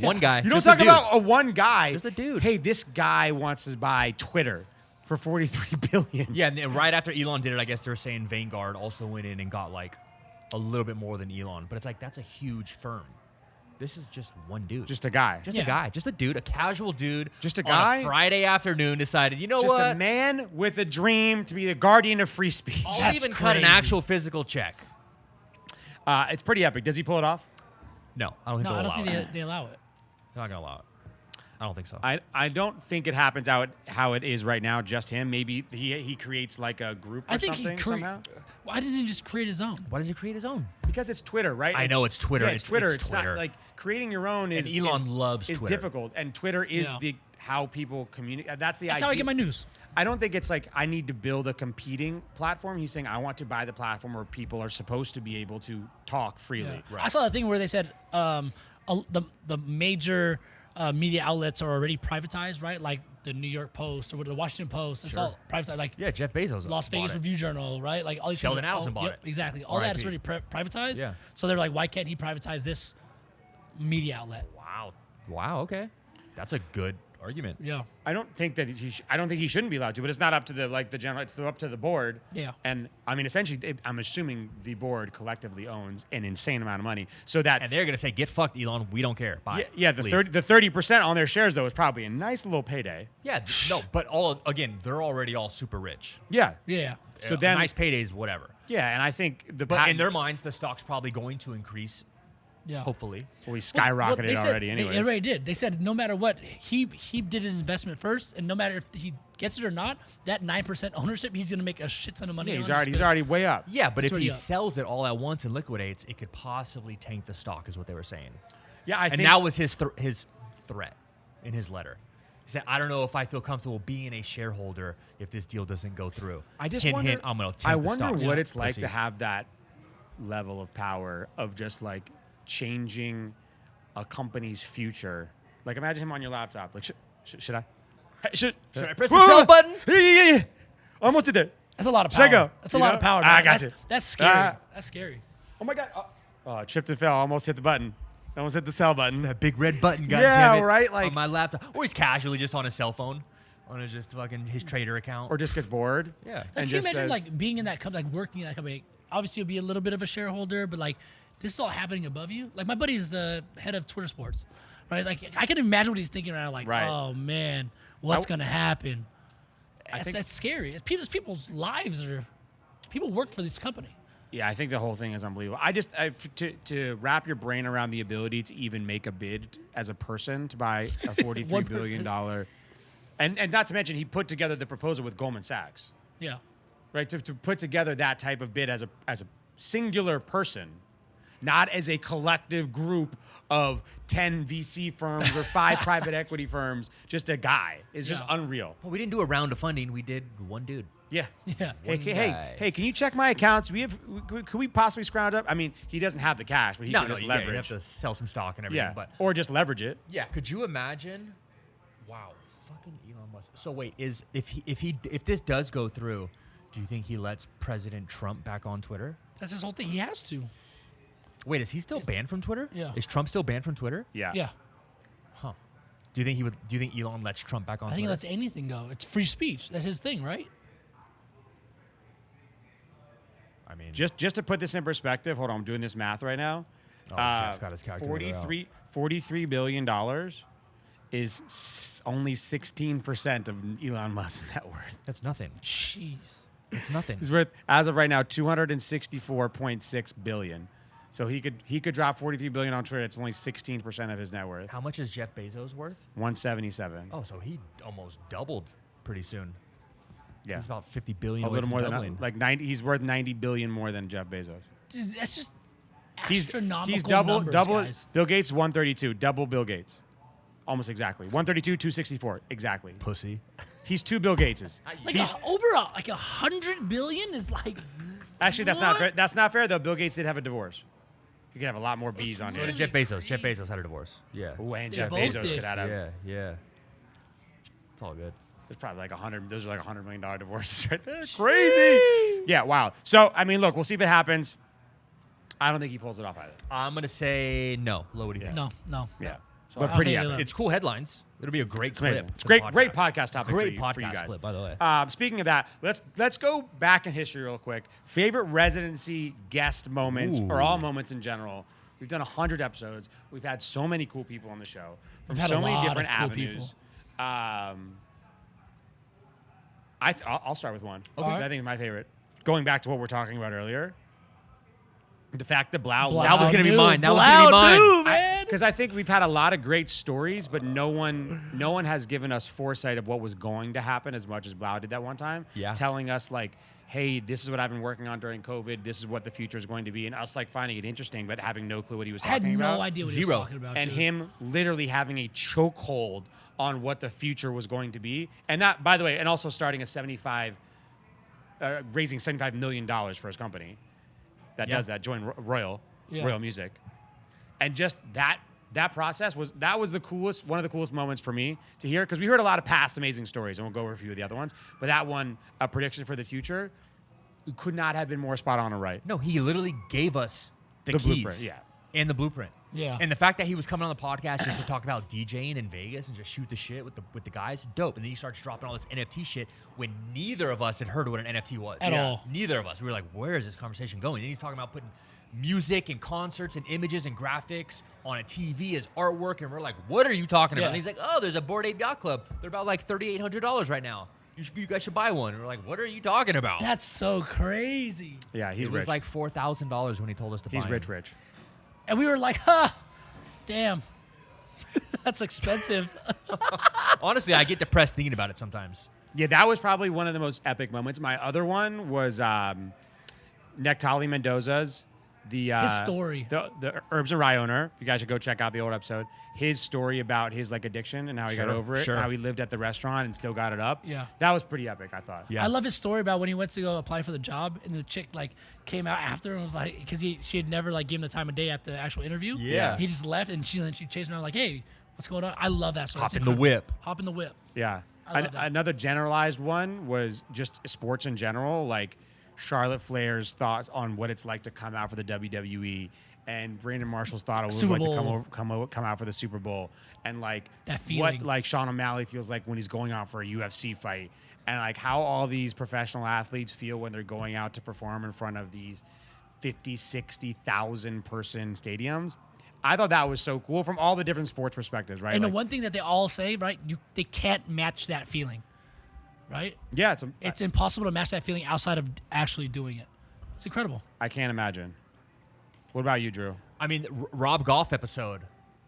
One guy. You don't just a talk dude. about a one guy. Just a dude. Hey, this guy wants to buy Twitter for $43 billion. Yeah, and then right after Elon did it, I guess they were saying Vanguard also went in and got like a little bit more than Elon. But it's like, that's a huge firm. This is just one dude. Just a guy. Just a guy. Just a dude. A casual dude. Just a on guy? a Friday afternoon decided, you know Just what? a man with a dream to be the guardian of free speech. I'll That's even cut an crazy. actual physical check. It's pretty epic. Does he pull it off? No, I don't think No, they'll I don't allow think it. they allow it. They're not going to allow it. I don't think so. I don't think it happens how it is right now, just him. Maybe he creates like a group or I think something somehow. Why doesn't he just create his own? Why does he create his own? Because it's Twitter, right? I know it's Twitter. Yeah, it's Twitter. It's Not Twitter. like creating your own And is Elon loves is Twitter. difficult, and Twitter is Yeah. the how people communicate. That's the That's idea. how I get my news. I don't think it's like I need to build a competing platform. He's saying I want to buy the platform where people are supposed to be able to talk freely. I saw the thing where they said the major media outlets are already privatized, right? Like the New York Post or the Washington Post. It's all privatized. Like Yeah, Jeff Bezos. Las bought Vegas it. Review Journal, right? Like all these Sheldon things are Adelson bought it. Exactly. All that is RIP. already privatized. Yeah. So they're like, why can't he privatize this media outlet? Wow. Okay. That's a good argument. Yeah. I don't think that I don't think he shouldn't be allowed to, but it's not up to the general. It's up to the board. Yeah. And I mean, essentially, I'm assuming the board collectively owns an insane amount of money, so that And they're going to say, get fucked, Elon. We don't care. Bye. yeah, Leave. the 30% on their shares though is probably a nice little payday. Yeah, no, but again, they're already all super rich. Yeah. Yeah. So A then, nice paydays, whatever. yeah, and I think the But in patent their minds, the stock's probably going to increase, Yeah. hopefully. we skyrocketed they said- already. Anyways, They already did. They said no matter what, he did his investment first, and no matter if he gets it or not, that 9% ownership, he's gonna make a shit ton of money. yeah, on he's already way up. Yeah, but It's if he already up. sells it all at once and liquidates, it could possibly tank the stock, is what they were saying. Yeah, I And think that was his threat in his letter. He said, I don't know if I feel comfortable being a shareholder if this deal doesn't go through. I just hint, wonder. hint, I'm going to I tank the wonder stock. what Yeah. it's like to Pussy. have that level of power of just like changing a company's future. Like imagine him on your laptop. Like should I? Hey, should I press the sell button? Yeah. Almost did there. That's a lot of Should I power. go? That's a You lot know? of power. I man. got That's, you. That's scary. Ah. That's scary. Oh my god. Oh, tripped and fell. Almost hit the button. Almost hit the sell button. That big red button, Yeah, goddammit, right, like- on my laptop. Or he's casually just on his cell phone, on his trader account. Or just gets bored. Yeah. Like, And can you just imagine says, like being in that company, like working in that company? Obviously, you'll be a little bit of a shareholder, but like this is all happening above you. Like my buddy is the head of Twitter Sports, right? Like I can imagine what he's thinking right now. Like, Right. oh man, what's gonna happen? That's think- scary. It's people's lives are. People work for this company. yeah, I think the whole thing is unbelievable. To wrap your brain around the ability to even make a bid as a person to buy a $43 One billion person. dollar, and not to mention he put together the proposal with Goldman Sachs, Yeah. right? To put together that type of bid as a singular person, not as a collective group of 10 VC firms or 5 private equity firms, just a guy is just Yeah. unreal. Well, we didn't do a round of funding. We did one dude. Yeah. Yeah. Hey, One hey, guy. hey, can you check my accounts? Could we possibly scrounge up? I mean, he doesn't have the cash, but he can just you leverage. have to sell some stock and everything. Yeah, But or just leverage it. yeah, could you imagine? Wow, fucking Elon Musk. So wait, if this does go through, do you think he lets President Trump back on Twitter? That's his whole thing. He has to. Wait, is he still banned from Twitter? Yeah. Is Trump still banned from Twitter? Yeah. Yeah. Huh. Do you think he would? Do you think Elon lets Trump back on I think he Twitter? lets anything go. It's free speech. That's his thing, right? I mean, Just to put this in perspective, hold on, I'm doing this math right now. Oh, Jeff's got his calculator out. $43 billion is only 16% of Elon Musk's net worth. that's nothing. Jeez. It's nothing. He's worth, as of right now, $264.6 billion. So he could drop $43 billion on Twitter. It's only 16% of his net worth. How much is Jeff Bezos worth? 177. Oh, so he almost doubled pretty soon. Yeah. He's about 50 billion. A away little from more doubling. than like 90. He's worth 90 billion more than Jeff Bezos. Dude, that's just He's astronomical double numbers, double. guys. Bill Gates 132, double Bill Gates, almost exactly 132, 264 exactly. pussy. He's 2 Bill Gateses. Like over like 100 billion is like Actually, that's not What? fair. That's not fair though. Bill Gates did have a divorce. You could have a lot more bees on So you. did Jeff Bezos. Jeff Bezos had a divorce. Yeah. Ooh, and They Jeff both Bezos did. could have. Yeah. It's all good. There's probably like 100. Those are like $100 million divorces right there. Crazy. Yeah. Wow. So I mean, look, we'll see if it happens. I don't think he pulls it off either. I'm gonna say no. Lo, what do you think? No. Yeah. So But I'll pretty take epic. Look. It's cool headlines. It'll be a great It's clip. amazing. It's for great. the Great podcast topic. Great for you podcast guys. clip, by the way. Speaking of that, let's go back in history real quick. Favorite residency guest moments, or all moments in general. We've done 100 episodes. We've had so many cool people on the show from We've had so a many lot different of cool avenues. I'll start with one. Okay. I think it's my favorite. Going back to what we're talking about earlier, the fact that Blau That was gonna be knew. mine. That was Blau gonna be mine. knew, man. because I think we've had a lot of great stories, but no one has given us foresight of what was going to happen as much as Blau did that one time. Yeah. Telling us like, hey, this is what I've been working on during COVID. This is what the future is going to be, and us like finding it interesting, but having no clue what he was I had talking about. no idea what he was Zero. talking about. And dude. him literally having a chokehold on what the future was going to be, and not, by the way, and also starting a raising $75 million for his company that Yeah. does that. Join Royal Yeah. Music, and just that process was the coolest, one of the coolest moments for me to hear, because we heard a lot of past amazing stories, and we'll go over a few of the other ones, but that one, a prediction for the future, could not have been more spot on or right. No, he literally gave us the keys. blueprint, yeah. And the blueprint. Yeah. And the fact that he was coming on the podcast just to talk about DJing in Vegas and just shoot the shit with the guys, dope. And then he starts dropping all this NFT shit when neither of us had heard what an NFT was. At all. Neither of us. We were like, where is this conversation going? And then he's talking about putting music and concerts and images and graphics on a TV as artwork. And we're like, what are you talking about? Yeah. And he's like, oh, there's a Bored Ape Yacht Club. They're about like $3,800 right now. You guys should buy one. And we're like, what are you talking about? That's so crazy. Yeah, he's it rich. was like $4,000 when he told us to buy He's him. rich. And we were like, huh, damn. That's expensive. Honestly, I get depressed thinking about it sometimes. Yeah, that was probably one of the most epic moments. My other one was Nectali Mendoza's His story. the Herbs and Rye owner. You guys should go check out the old episode. His story about his like addiction and how he got Sure, over it, sure. how he lived at the restaurant and still got it up. Yeah. that was pretty epic, I thought. Yeah. I love his story about when he went to go apply for the job, and the chick like came out after and was like, because she had never like given the time of day at the actual interview. Yeah. He just left, and she chased him around like, hey, what's going on? I love that story. Hop It's in the incredible. whip. Hop in the whip. Yeah. I love that. Another generalized one was just sports in general, like Charlotte Flair's thoughts on what it's like to come out for the WWE, and Brandon Marshall's thought it was Super like to Bowl. come out for the Super Bowl, and like That what feeling. like Sean O'Malley feels like when he's going out for a UFC fight, and like how all these professional athletes feel when they're going out to perform in front of these 50, 60,000 person stadiums. I thought that was so cool from all the different sports perspectives, right? And Like, the one thing that they all say, right? They can't match that feeling, right? yeah, It's impossible to match that feeling outside of actually doing it. It's incredible. I can't imagine. What about you, Drew? I mean, Rob Goff episode,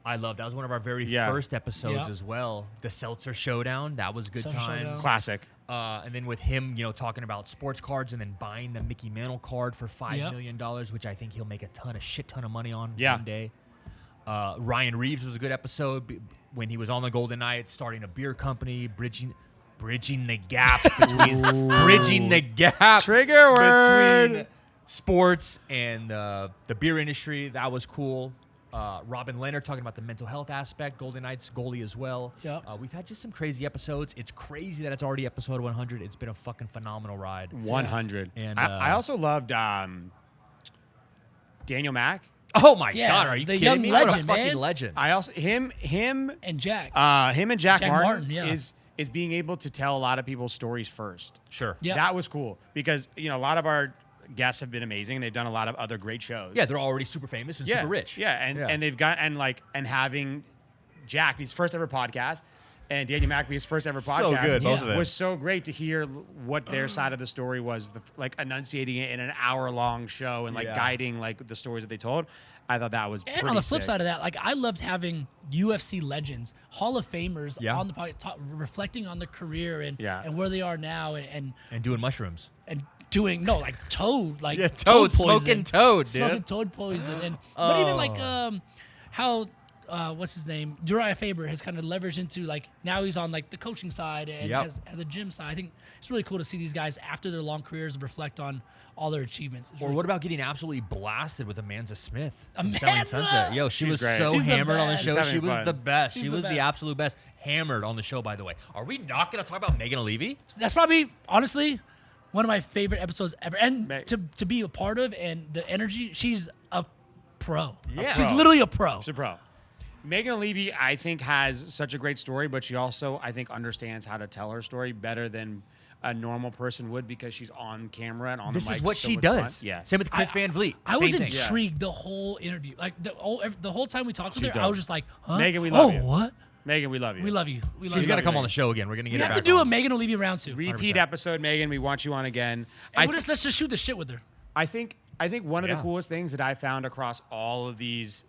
I love. That was one of our very Yeah. first episodes Yeah. as well. The Seltzer Showdown, that was good Seltzer times. Showdown. Classic. And then with him, talking about sports cards and then buying the Mickey Mantle card for $5 million, which I think he'll make a shit ton of money on Yeah. one day. Ryan Reeves was a good episode when he was on the Golden Knights, starting a beer company, bridging the gap between bridging the gap Trigger word. between sports and the beer industry. That was cool. Robin Leonard talking about the mental health aspect. Golden Knights goalie as well. Yep. We've had just some crazy episodes. It's crazy that it's already episode 100. It's been a fucking phenomenal ride. 100. And, I also loved Daniel Mack. Oh my Yeah, God, are you the kidding young me? What a legend, fucking man. legend. I also him And Jack. and Jack Martin, yeah. is being able to tell a lot of people's stories first. Sure. Yeah. That was cool because a lot of our guests have been amazing and they've done a lot of other great shows. Yeah, they're already super famous and super rich. Yeah, and they've got and having Jack, his first ever podcast, and Daniel Mackby's first ever So podcast good, both Yeah. of them. was so great to hear what their side of the story was, like enunciating it in an hour-long show and like Yeah. guiding like the stories that they told. I thought that was And pretty on the flip sick. side of that, like I loved having UFC legends, Hall of Famers Yeah. on the podcast, reflecting on their career and Yeah. and where they are now, and And doing mushrooms. doing like toad, like Yeah, toad, poison, smoking toad, dude. smoking toad poison, and but even like how what's his name? Uriah Faber has kind of leveraged into like now he's on like the coaching side and Yep. has the gym side. I think it's really cool to see these guys after their long careers reflect on all their achievements. It's Or really what about getting absolutely blasted with Amanza Smith from Amanza! Selling Sunset? Yo, she She's was great. so She's the hammered on the best. show. She's She having was fun. the best. She's She the was the best. absolute best. Hammered on the show, by the way. Are we not going to talk about Megan Levy? That's probably honestly one of my favorite episodes ever, and Ma- to be a part of and the energy. She's a pro. Yeah. She's Pro. literally a pro. She's a pro. Megan Levy, I think, has such a great story, but she also, I think, understands how to tell her story better than a normal person would because she's on camera and on This the mic. is what so she much does. fun. Yeah. Same with Chris Van Vliet. I was Same thing. intrigued the whole interview. Like the whole time we talked with She's her, I dope. was just like, huh? Megan, we love oh, you. what? Megan, we love you. We love you. We love She's you. got to love come you. on the show again. We're going to get We her have to back do a on. Megan O'Levy round 2. Repeat 100%. episode, Megan. We want you on again. And let's just shoot the shit with her. I think one of Yeah. the coolest things that I found across all of these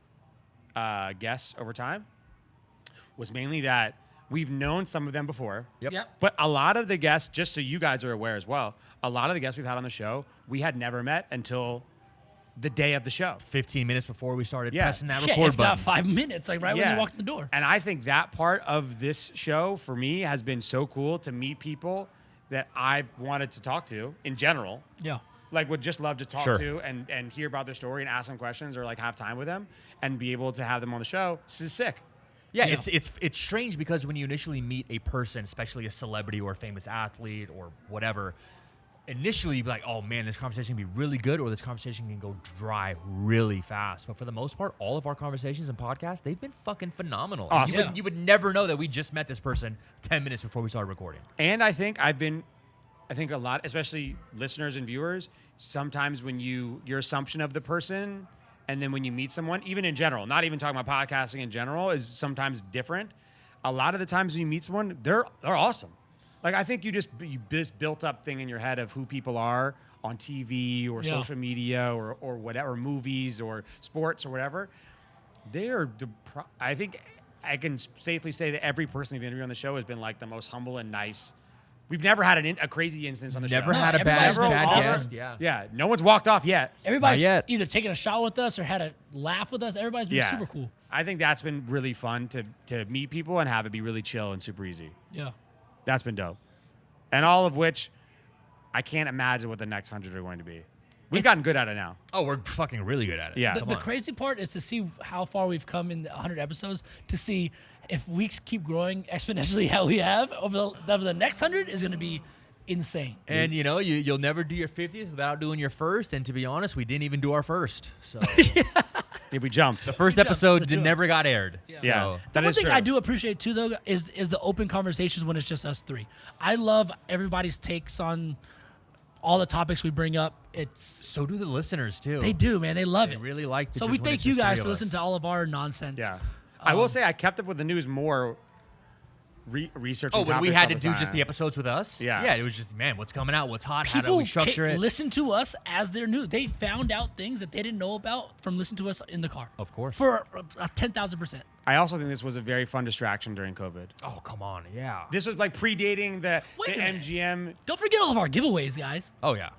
guests over time was mainly that we've known some of them before. Yep. But a lot of the guests, just so you guys are aware as well, a lot of the guests we've had on the show, we had never met until the day of the show. 15 minutes before we started Yeah. pressing that Yeah, record if not button. 5 minutes, like right when you walked in the door. And I think that part of this show for me has been so cool to meet people that I've wanted to talk to in general. Yeah. Like would just love to talk Sure. to and hear about their story and ask them questions or like have time with them and be able to have them on the show. This is sick. Yeah, Yeah. it's strange because when you initially meet a person, especially a celebrity or a famous athlete or whatever, initially you'd be like, oh man, this conversation can be really good or this conversation can go dry really fast. But for the most part, all of our conversations and podcasts, they've been fucking phenomenal. And Awesome. You would never know that we just met this person 10 minutes before we started recording. And I think I think a lot, especially listeners and viewers, sometimes when your assumption of the person and then when you meet someone, even in general, not even talking about podcasting in general, is sometimes different. A lot of the times when you meet someone, they're awesome. Like I think you this built up thing in your head of who people are on TV or Yeah. social media or whatever, movies or sports or whatever. They are I think I can safely say that every person we've interviewed on the show has been like the most humble and nice. We've never had a crazy instance on the Never show. had a everybody's been bad awesome. guest. Yeah. Yeah, no one's walked off yet. Everybody's yet. either taken a shot with us or had a laugh with us. Everybody's been Yeah, super cool. I think that's been really fun to meet people and have it be really chill and super easy. Yeah. That's been dope, and all of which I can't imagine what the next 100 are going to be. We've gotten good at it now. Oh, we're fucking really good at it. Yeah. The, Come the on. crazy part is to see how far we've come in the 100 episodes to see if we keep growing exponentially how we have over the next 100 is going to be insane. And you know, you'll never do your 50th without doing your first. And to be honest, we didn't even do our first. So Yeah, we jumped. the first jumped, episode the jump. never got aired. Yeah. Yeah, So- that One is thing true. I do appreciate too, though, is the open conversations when it's just us three. I love everybody's takes on all the topics we bring up. It's So do the listeners too. they do, man. They love They it. really like. So we thank you guys for listening to all of our nonsense. Yeah, I will say I kept up with the news more. Researching. Oh, when we topics had all to do time. just the episodes with us. Yeah. Yeah, it was just man, what's coming out, what's hot, how do People we structure it? listen to us as their news. They found out things that they didn't know about from listening to us in the car. Of course. For 10,000%. I also think this was a very fun distraction during COVID. Oh come on, yeah. This was like predating the Wait a minute. MGM. Don't forget all of our giveaways, guys. Oh yeah.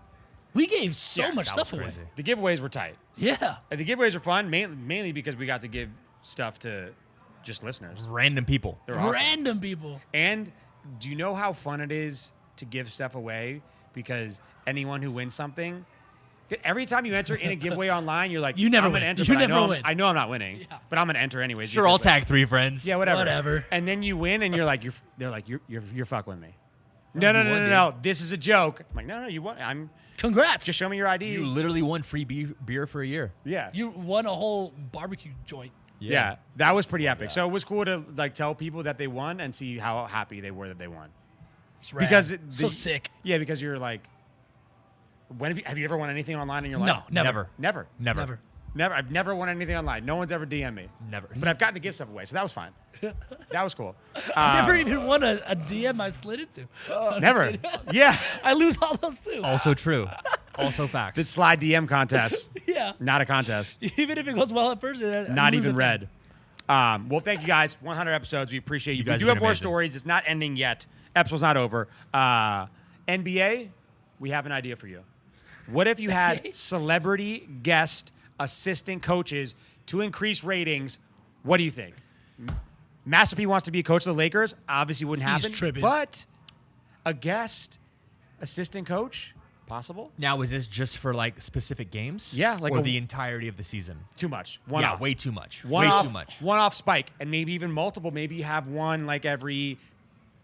We gave so Yeah, much that stuff was away. crazy. The giveaways were tight. Yeah. And the giveaways were fun, mainly because we got to give stuff to just listeners. Random people. They're awesome. Random people. And do you know how fun it is to give stuff away? Because anyone who wins something, every time you enter in a giveaway online, you're like, You never I'm gonna win. enter, You but never I know win. I know I'm not winning, but I'm gonna enter anyways. Sure, I'll because, like, tag 3 friends. Yeah, whatever. Whatever. And then you win, and you're like, they're like, you're fucking with me. No, you won, no. This is a joke. I'm like, no, you won. I'm Congrats. just show me your ID. You literally won free beer for a year. yeah. You won a whole barbecue joint. Yeah, that was pretty epic. So it was cool to like tell people that they won and see how happy they were that they won. It's rad. Because so sick. Yeah, because you're like, when have you ever won anything online in your life? No, never. Never. Never. Never. I've never won anything online. No one's ever DM'd me. Never. But I've gotten to give stuff away, so that was fine. That was cool. Never even won a DM I slid into. Never. Yeah. I lose all those too. Also true. Also facts. The slide DM contest. Yeah. Not a contest. Even if it goes well at first, I Not lose even it red. Well, thank you guys. 100 episodes. We appreciate you. You guys We do have have been more amazing. stories. It's not ending yet. Episode's not over. NBA, we have an idea for you. What if you had Okay. celebrity guest assistant coaches to increase ratings What do you think? Master P wants to be a coach of the Lakers. Obviously wouldn't He's happen. tripping. But a guest assistant coach, possible? Now, is this just for like specific games? Yeah, like or a- the entirety of the season. Too much. Yeah, Off. way too much. One way off, too much. One off spike, and maybe even multiple. Maybe you have one like every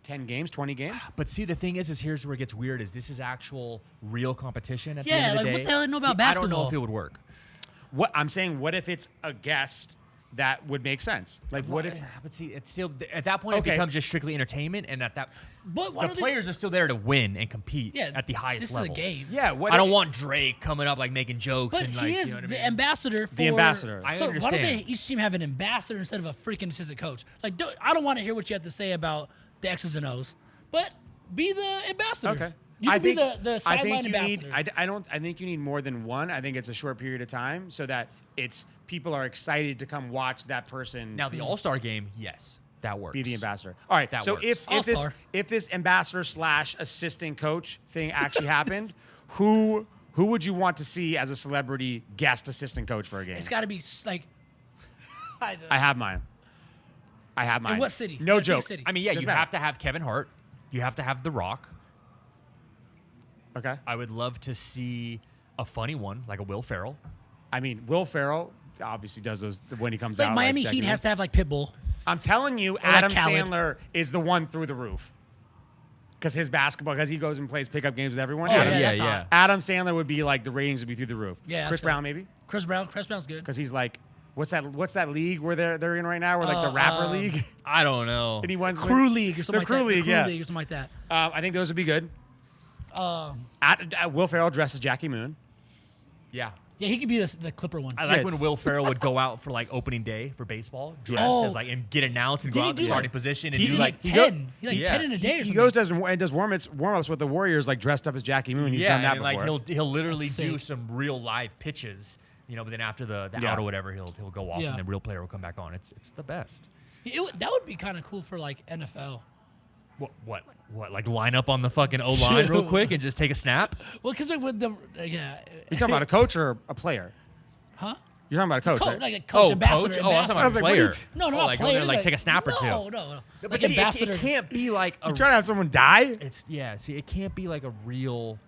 10 games, 20 games. But see, the thing is here's where it gets weird. Is this is actual real competition at the Yeah, end of the like, day? what the hell do you know about See, I don't basketball? know if it would work. What I'm saying, what if it's a guest that would make sense? Like, what if? But see, it's still at that point Okay. it becomes just strictly entertainment, and at that, But why the don't they- players are still there to win and compete Yeah, at the highest this level. is a game. Yeah, what I if- don't want Drake coming up like making jokes. But and, he like, is you know what I the mean? ambassador for The ambassador. I so why don't they understand. each team have an ambassador instead of a freaking assistant coach? Like, I don't want to hear what you have to say about the X's and O's, but be the ambassador. Okay. You can be the I sideline think you ambassador. need. I don't. I think you need more than one. I think it's a short period of time so that it's people are excited to come watch that person. Now the All-Star game, yes, that works. be the ambassador. All right. That So works. if this ambassador / assistant coach thing actually happened, who would you want to see as a celebrity guest assistant coach for a game? It's got to be like. I don't I have mine. In what city? No Like, big joke. city. I mean, yeah, Doesn't you matter. have to have Kevin Hart. You have to have The Rock. Okay. I would love to see a funny one like a Will Ferrell. I mean, Will Ferrell obviously does those when he comes It's like out. Miami checking Heat in. has to have like Pitbull. I'm telling you, like Adam Khaled. Sandler is the one through the roof. Because his basketball, because he goes and plays pickup games with everyone. Oh, Adam, yeah, that's hot. Adam Sandler would be like the ratings would be through the roof. Yeah, Chris that's Brown it. maybe Chris Brown's good. because he's like, what's that league where they're in right now? Where like the rapper league. I don't know. And he wins Crew League or something The like Crew that. League, Crew yeah. League or something like that. I think those would be good. Will Ferrell dresses Jackie Moon. Yeah. Yeah, he could be the Clipper one. I like Yeah. when Will Ferrell would go out for like opening day for baseball, dressed Oh. as like and get announced and Did go he out to do starting like- position and He do did like like he 10. He like Yeah. 10 in a day or He something. goes and does warm-ups with the Warriors like dressed up as Jackie Moon. He's done that and before. like he'll literally That's do sick. some real live pitches, you know. But then after the Yeah. out or whatever, he'll go off Yeah. and the real player will come back on. It's the best. That would be kind of cool for like NFL. What like line up on the fucking O line real quick and just take a snap? Well, because like with the You talking about a coach or a player? huh? You're talking about a coach, Coach, right? like a coach, ambassador. coach? Oh, I was talking I was about like, what are player. you No, no, Oh, not like go player. there, like take a snap or two. No. But Like see, ambassador. it can't be like a You trying to have someone die? It's See, it can't be like a real.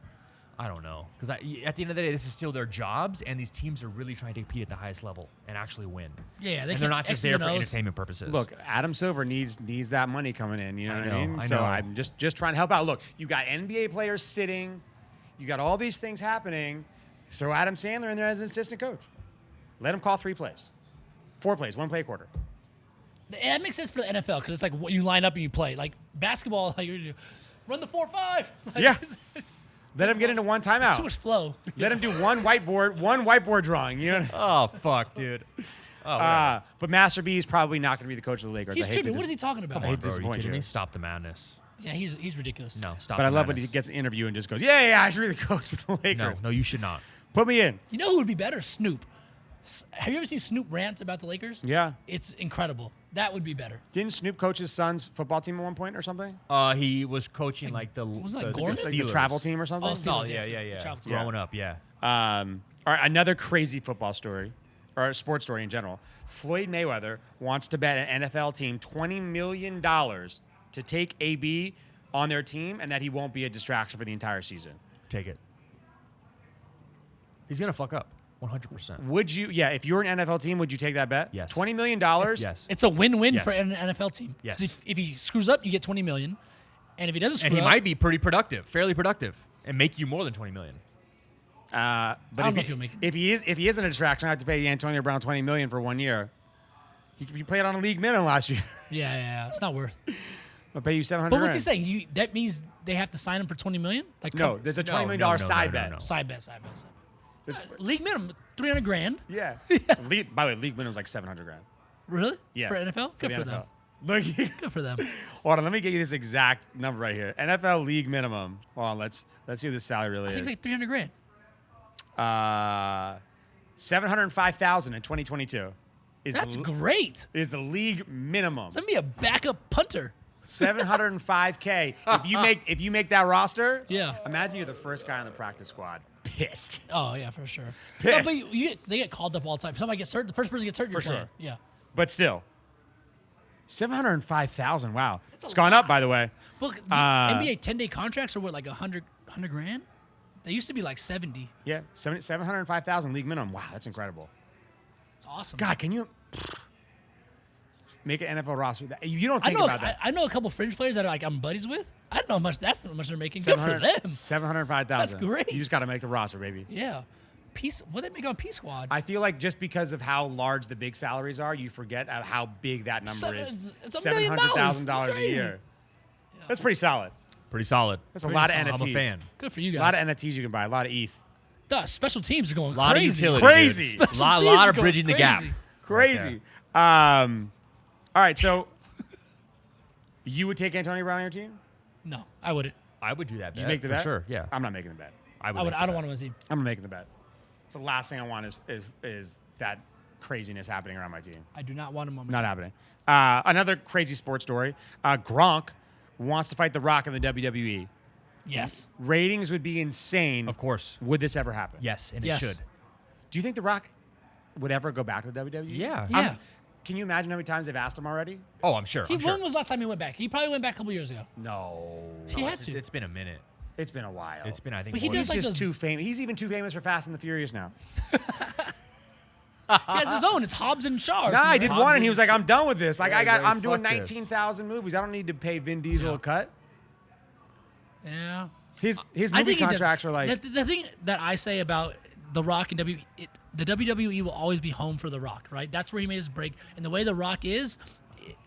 I don't know, because at the end of the day, this is still their jobs, and these teams are really trying to compete at the highest level and actually win. Yeah, and they're not just X's there and for O's. entertainment purposes. Look, Adam Silver needs that money coming in. You know what I mean? I So know. I'm just trying to help out. Look, you got NBA players sitting, you got all these things happening. Throw Adam Sandler in there as an assistant coach. Let him call 3 plays, 4 plays, 1 play a quarter. That makes sense for the NFL because it's like what you line up and you play. Like basketball, like you run the 4-5. Like, Yeah. it's Let him get into one too timeout. much flow. Let him do one whiteboard drawing. You know. oh fuck, dude. Oh, whatever. But Master B is probably not going to be the coach of the Lakers. He's I hate tripping. to What is he talking about? I hate to Bro, are you disappoint kidding you. me? Stop the madness. Yeah, he's ridiculous. No, stop. But the I love when he madness. gets an interview and just goes, yeah, I should be the coach of the No, Lakers. no, you should not. Put me in. You know who would be better? Snoop. Have you ever seen Snoop rant about the Lakers? Yeah. It's incredible. That would be better. Didn't Snoop coach his son's football team at one point or something? He was coaching like the wasn't that the Gorman? Like the Steelers. travel team or something? Oh, No, Steelers, yes, yeah. the travel team. Growing up, yeah. All right, another crazy football story, or sports story in general. Floyd Mayweather wants to bet an NFL team $20 million to take AB on their team and that he won't be a distraction for the entire season. Take it. He's gonna fuck up, 100%. Would you, if you were an NFL team, would you take that bet? Yes. $20 million? Yes. It's a win-win Yes. for an NFL team. 'Cause Yes. If he screws up, you get $20 million, and if he doesn't screw And he up, might be pretty productive, fairly productive, and make you more than $20 million. But I don't know if he'll make it. if he isn't a distraction, I have to pay Antonio Brown $20 million for 1 year. He played on a league minimum last year. yeah, it's not worth. I'll pay you $700. But what's he saying? That means they have to sign him for $20 million? Like No, cover- there's a $20 No, million no, side no, bet. no. side bet. It's- League minimum, $300,000. Yeah. By the way, league minimum's like $700,000. Really? Yeah. For NFL? Good the for NFL. them. Look, Good for them. hold on. Let me get you this exact number right here. NFL league minimum. Hold on. Let's see what this salary really I think is. it's like $300,000. 705,000 in 2022 That's great. is the league minimum. Let me a backup punter. 705K. If you make that roster, Yeah. Imagine you're the first guy on the practice squad. Pissed. Oh yeah, for sure. Pissed. No, but they get called up all the time. Somebody gets hurt. The first person gets hurt, you're For playing. sure. Yeah. But still, 705,000. Wow, That's a it's gone up, lot. by the way. Look, the NBA 10-day contracts are what, like 100 grand? They used to be like 70. Yeah, 705,000 league minimum. Wow, that's incredible. It's awesome. God, can you make an NFL roster? You don't I think know. about that. I know a couple fringe players that I'm buddies with. I don't know how much that's how much they're making. Good for them. 705,000. That's great. You just got to make the roster, baby. Yeah. Peace. What they make on P Squad? I feel like just because of how large the big salaries are, you forget how big that number is. It's $1 million. $700,000 a Crazy. year. That's pretty solid. Pretty solid. That's a lot of I'm NFTs. a fan. Good for you A guys. lot of NFTs you can buy. A lot of ETH. Duh, special teams are going A lot crazy. of utility. Crazy. Dude. Special lot teams of going bridging the gap. crazy. Crazy. All right, so you would take Antonio Brown on your team? No, I wouldn't. I would do that bet. You make the for bet? sure. Yeah. I'm not making the bet. I make would. the I don't bet. want him on my team. I'm not making the bet. It's the last thing I want is that craziness happening around my team. I do not want him on my Not team. happening. Another crazy sports story. Gronk wants to fight The Rock in the WWE. Yes. Ratings would be insane. Of course. Would this ever happen? Yes, and Yes. it should. Do you think The Rock would ever go back to the WWE? Yeah. Yeah. Can you imagine how many times they've asked him already? Oh, I'm sure. He, I'm sure. when was the last time he went back? He probably went back a couple years ago. No. He had to. It's been a minute. It's been a while. It's been, I think, But he more He's does like just those- too famous. He's even too famous for Fast and the Furious now. He has his own. It's Hobbs and Shaw. or Nah, I something. did Hobbs one, and he and was like, "I'm done with this. Like, Yeah, I'm doing fuck this. 19,000 movies. I don't need to pay Vin Diesel a cut. Yeah. His I movie think he does. contracts are like The thing that I say about The Rock and the WWE will always be home for The Rock, right? That's where he made his break. And the way The Rock is,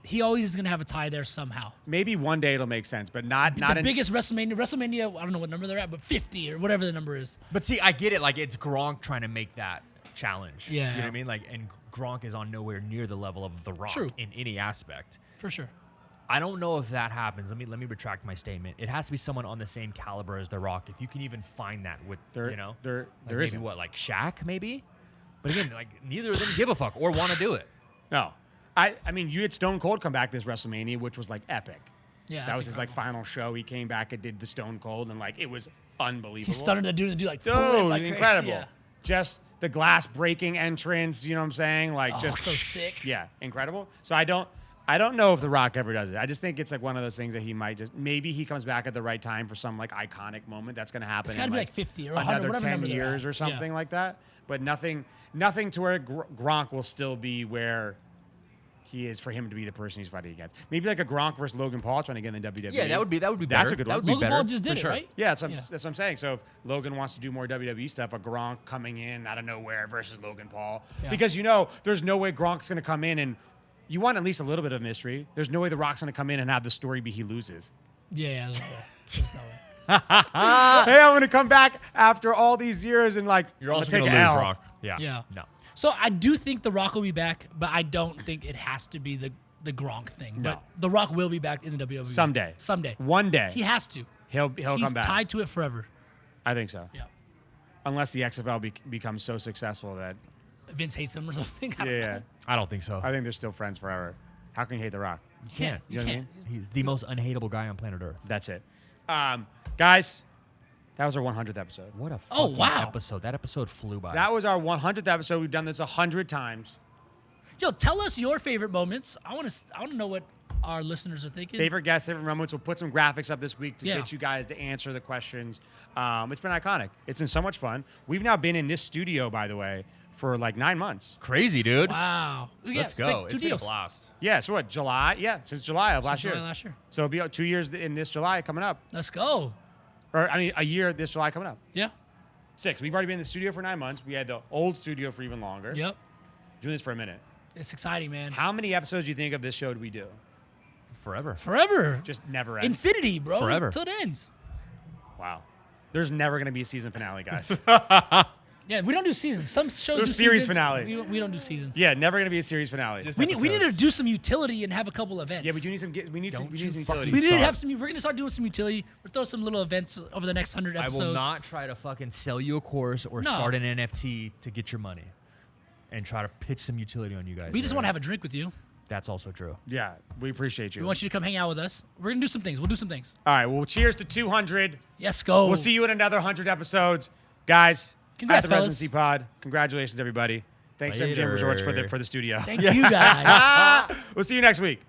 he always is going to have a tie there somehow. maybe one day it'll make sense, but not The in biggest WrestleMania, I don't know what number they're at, but 50 or whatever the number is. But see, I get it. Like, it's Gronk trying to make that challenge. Yeah. You know what I mean? Like, and Gronk is on nowhere near the level of The Rock True. in any aspect. For sure. I don't know if that happens. Let me retract my statement. It has to be someone on the same caliber as The Rock. If you can even find that with, There- you know, there like there maybe isn't. what, like Shaq, maybe. But again, like neither of them give a fuck or want to do it. no. I mean, you had Stone Cold come back this WrestleMania, which was like epic. Yeah. That that's was his like incredible. final show. He came back and did the Stone Cold, and like it was unbelievable. He started to do like Dude, like crazy, incredible. yeah. Just the glass breaking entrance, you know what I'm saying? Like Oh, just so sick. Yeah, incredible. So I don't know if The Rock ever does it. I just think it's like one of those things that he might just maybe he comes back at the right time for some like iconic moment that's going to happen. It's gotta in be like 50 or 100, another whatever 10 number they're years at. or something like that. But nothing to where Gronk will still be where he is for him to be the person he's fighting against. Maybe like a Gronk versus Logan Paul trying to get in the WWE. Yeah, that would be That's better. a good That one. would be Logan better. Paul just for did it, sure. right? Yeah, that's what I'm saying. So if Logan wants to do more WWE stuff, a Gronk coming in out of nowhere versus Logan Paul. Yeah. Because there's no way Gronk's going to come in and you want at least a little bit of mystery. There's no way The Rock's going to come in and have the story be he loses. Yeah. There's no way. Hey, I'm going to come back after all these years and like You're I'm also gonna going take to an lose, L. Rock. Yeah. Yeah. No. So I do think The Rock will be back, but I don't think it has to be the Gronk thing. No. But The Rock will be back in the WWE. Someday. Someday. One day. He has to. He'll He's come back. tied to it forever. I think so. Yeah. Unless the XFL becomes so successful that Vince hates him or something. I don't yeah, know. yeah. I don't think so. I think they're still friends forever. How can you hate The Rock? You can't. You know what I can't. He's the most unhateable guy on planet Earth. That's it. Guys, that was our 100th episode. What a Oh, fucking wow. episode. That episode flew by. That was our 100th episode. We've done this 100 times. Yo, tell us your favorite moments. I want to know what our listeners are thinking. Favorite guests, favorite moments. We'll put some graphics up this week to Yeah. get you guys to answer the questions. It's been iconic. It's been so much fun. We've now been in this studio, by the way, for like 9 months. crazy, dude. Wow. Yeah, Let's it's go. like It's two been a deals. blast. Yeah, so what, July? Yeah, since July of last July year. last year. So it'll be 2 years in this July coming up. Let's go. Or, I mean, a year this July coming up. Yeah. 6. We've already been in the studio for 9 months. We had the old studio for even longer. Yep. Doing this for a minute. It's exciting, man. How many episodes do you think of this show do we do? Forever. Forever. Just never ends. Infinity, bro. Forever. Until it ends. Wow. There's never going to be a season finale, guys. Yeah, we don't do seasons. Some shows There's do series seasons. finale. We don't do seasons. Yeah, never going to be a series finale. Just We need to episodes. do some utility and have a couple events. Yeah, we do need some. We need some. Don't We you need some fucking utility. We need to Start. have some. We're gonna start doing some utility. We'll throw some little events over the next 100 I episodes. will not try to fucking sell you a course or No. start an NFT to get your money and try to pitch some utility on you guys. We just right? want to have a drink with you. That's also true. Yeah, we appreciate you. We want you to come hang out with us. We're gonna do some things. We'll do some things. All right. Well, cheers to 200. Yes, go. We'll see you in another 100 episodes, guys. Congrats, at the fellas. Residency Pod. Congratulations, everybody. Thanks, MGM Resorts, for Later. the studio. Thank you guys. We'll see you next week.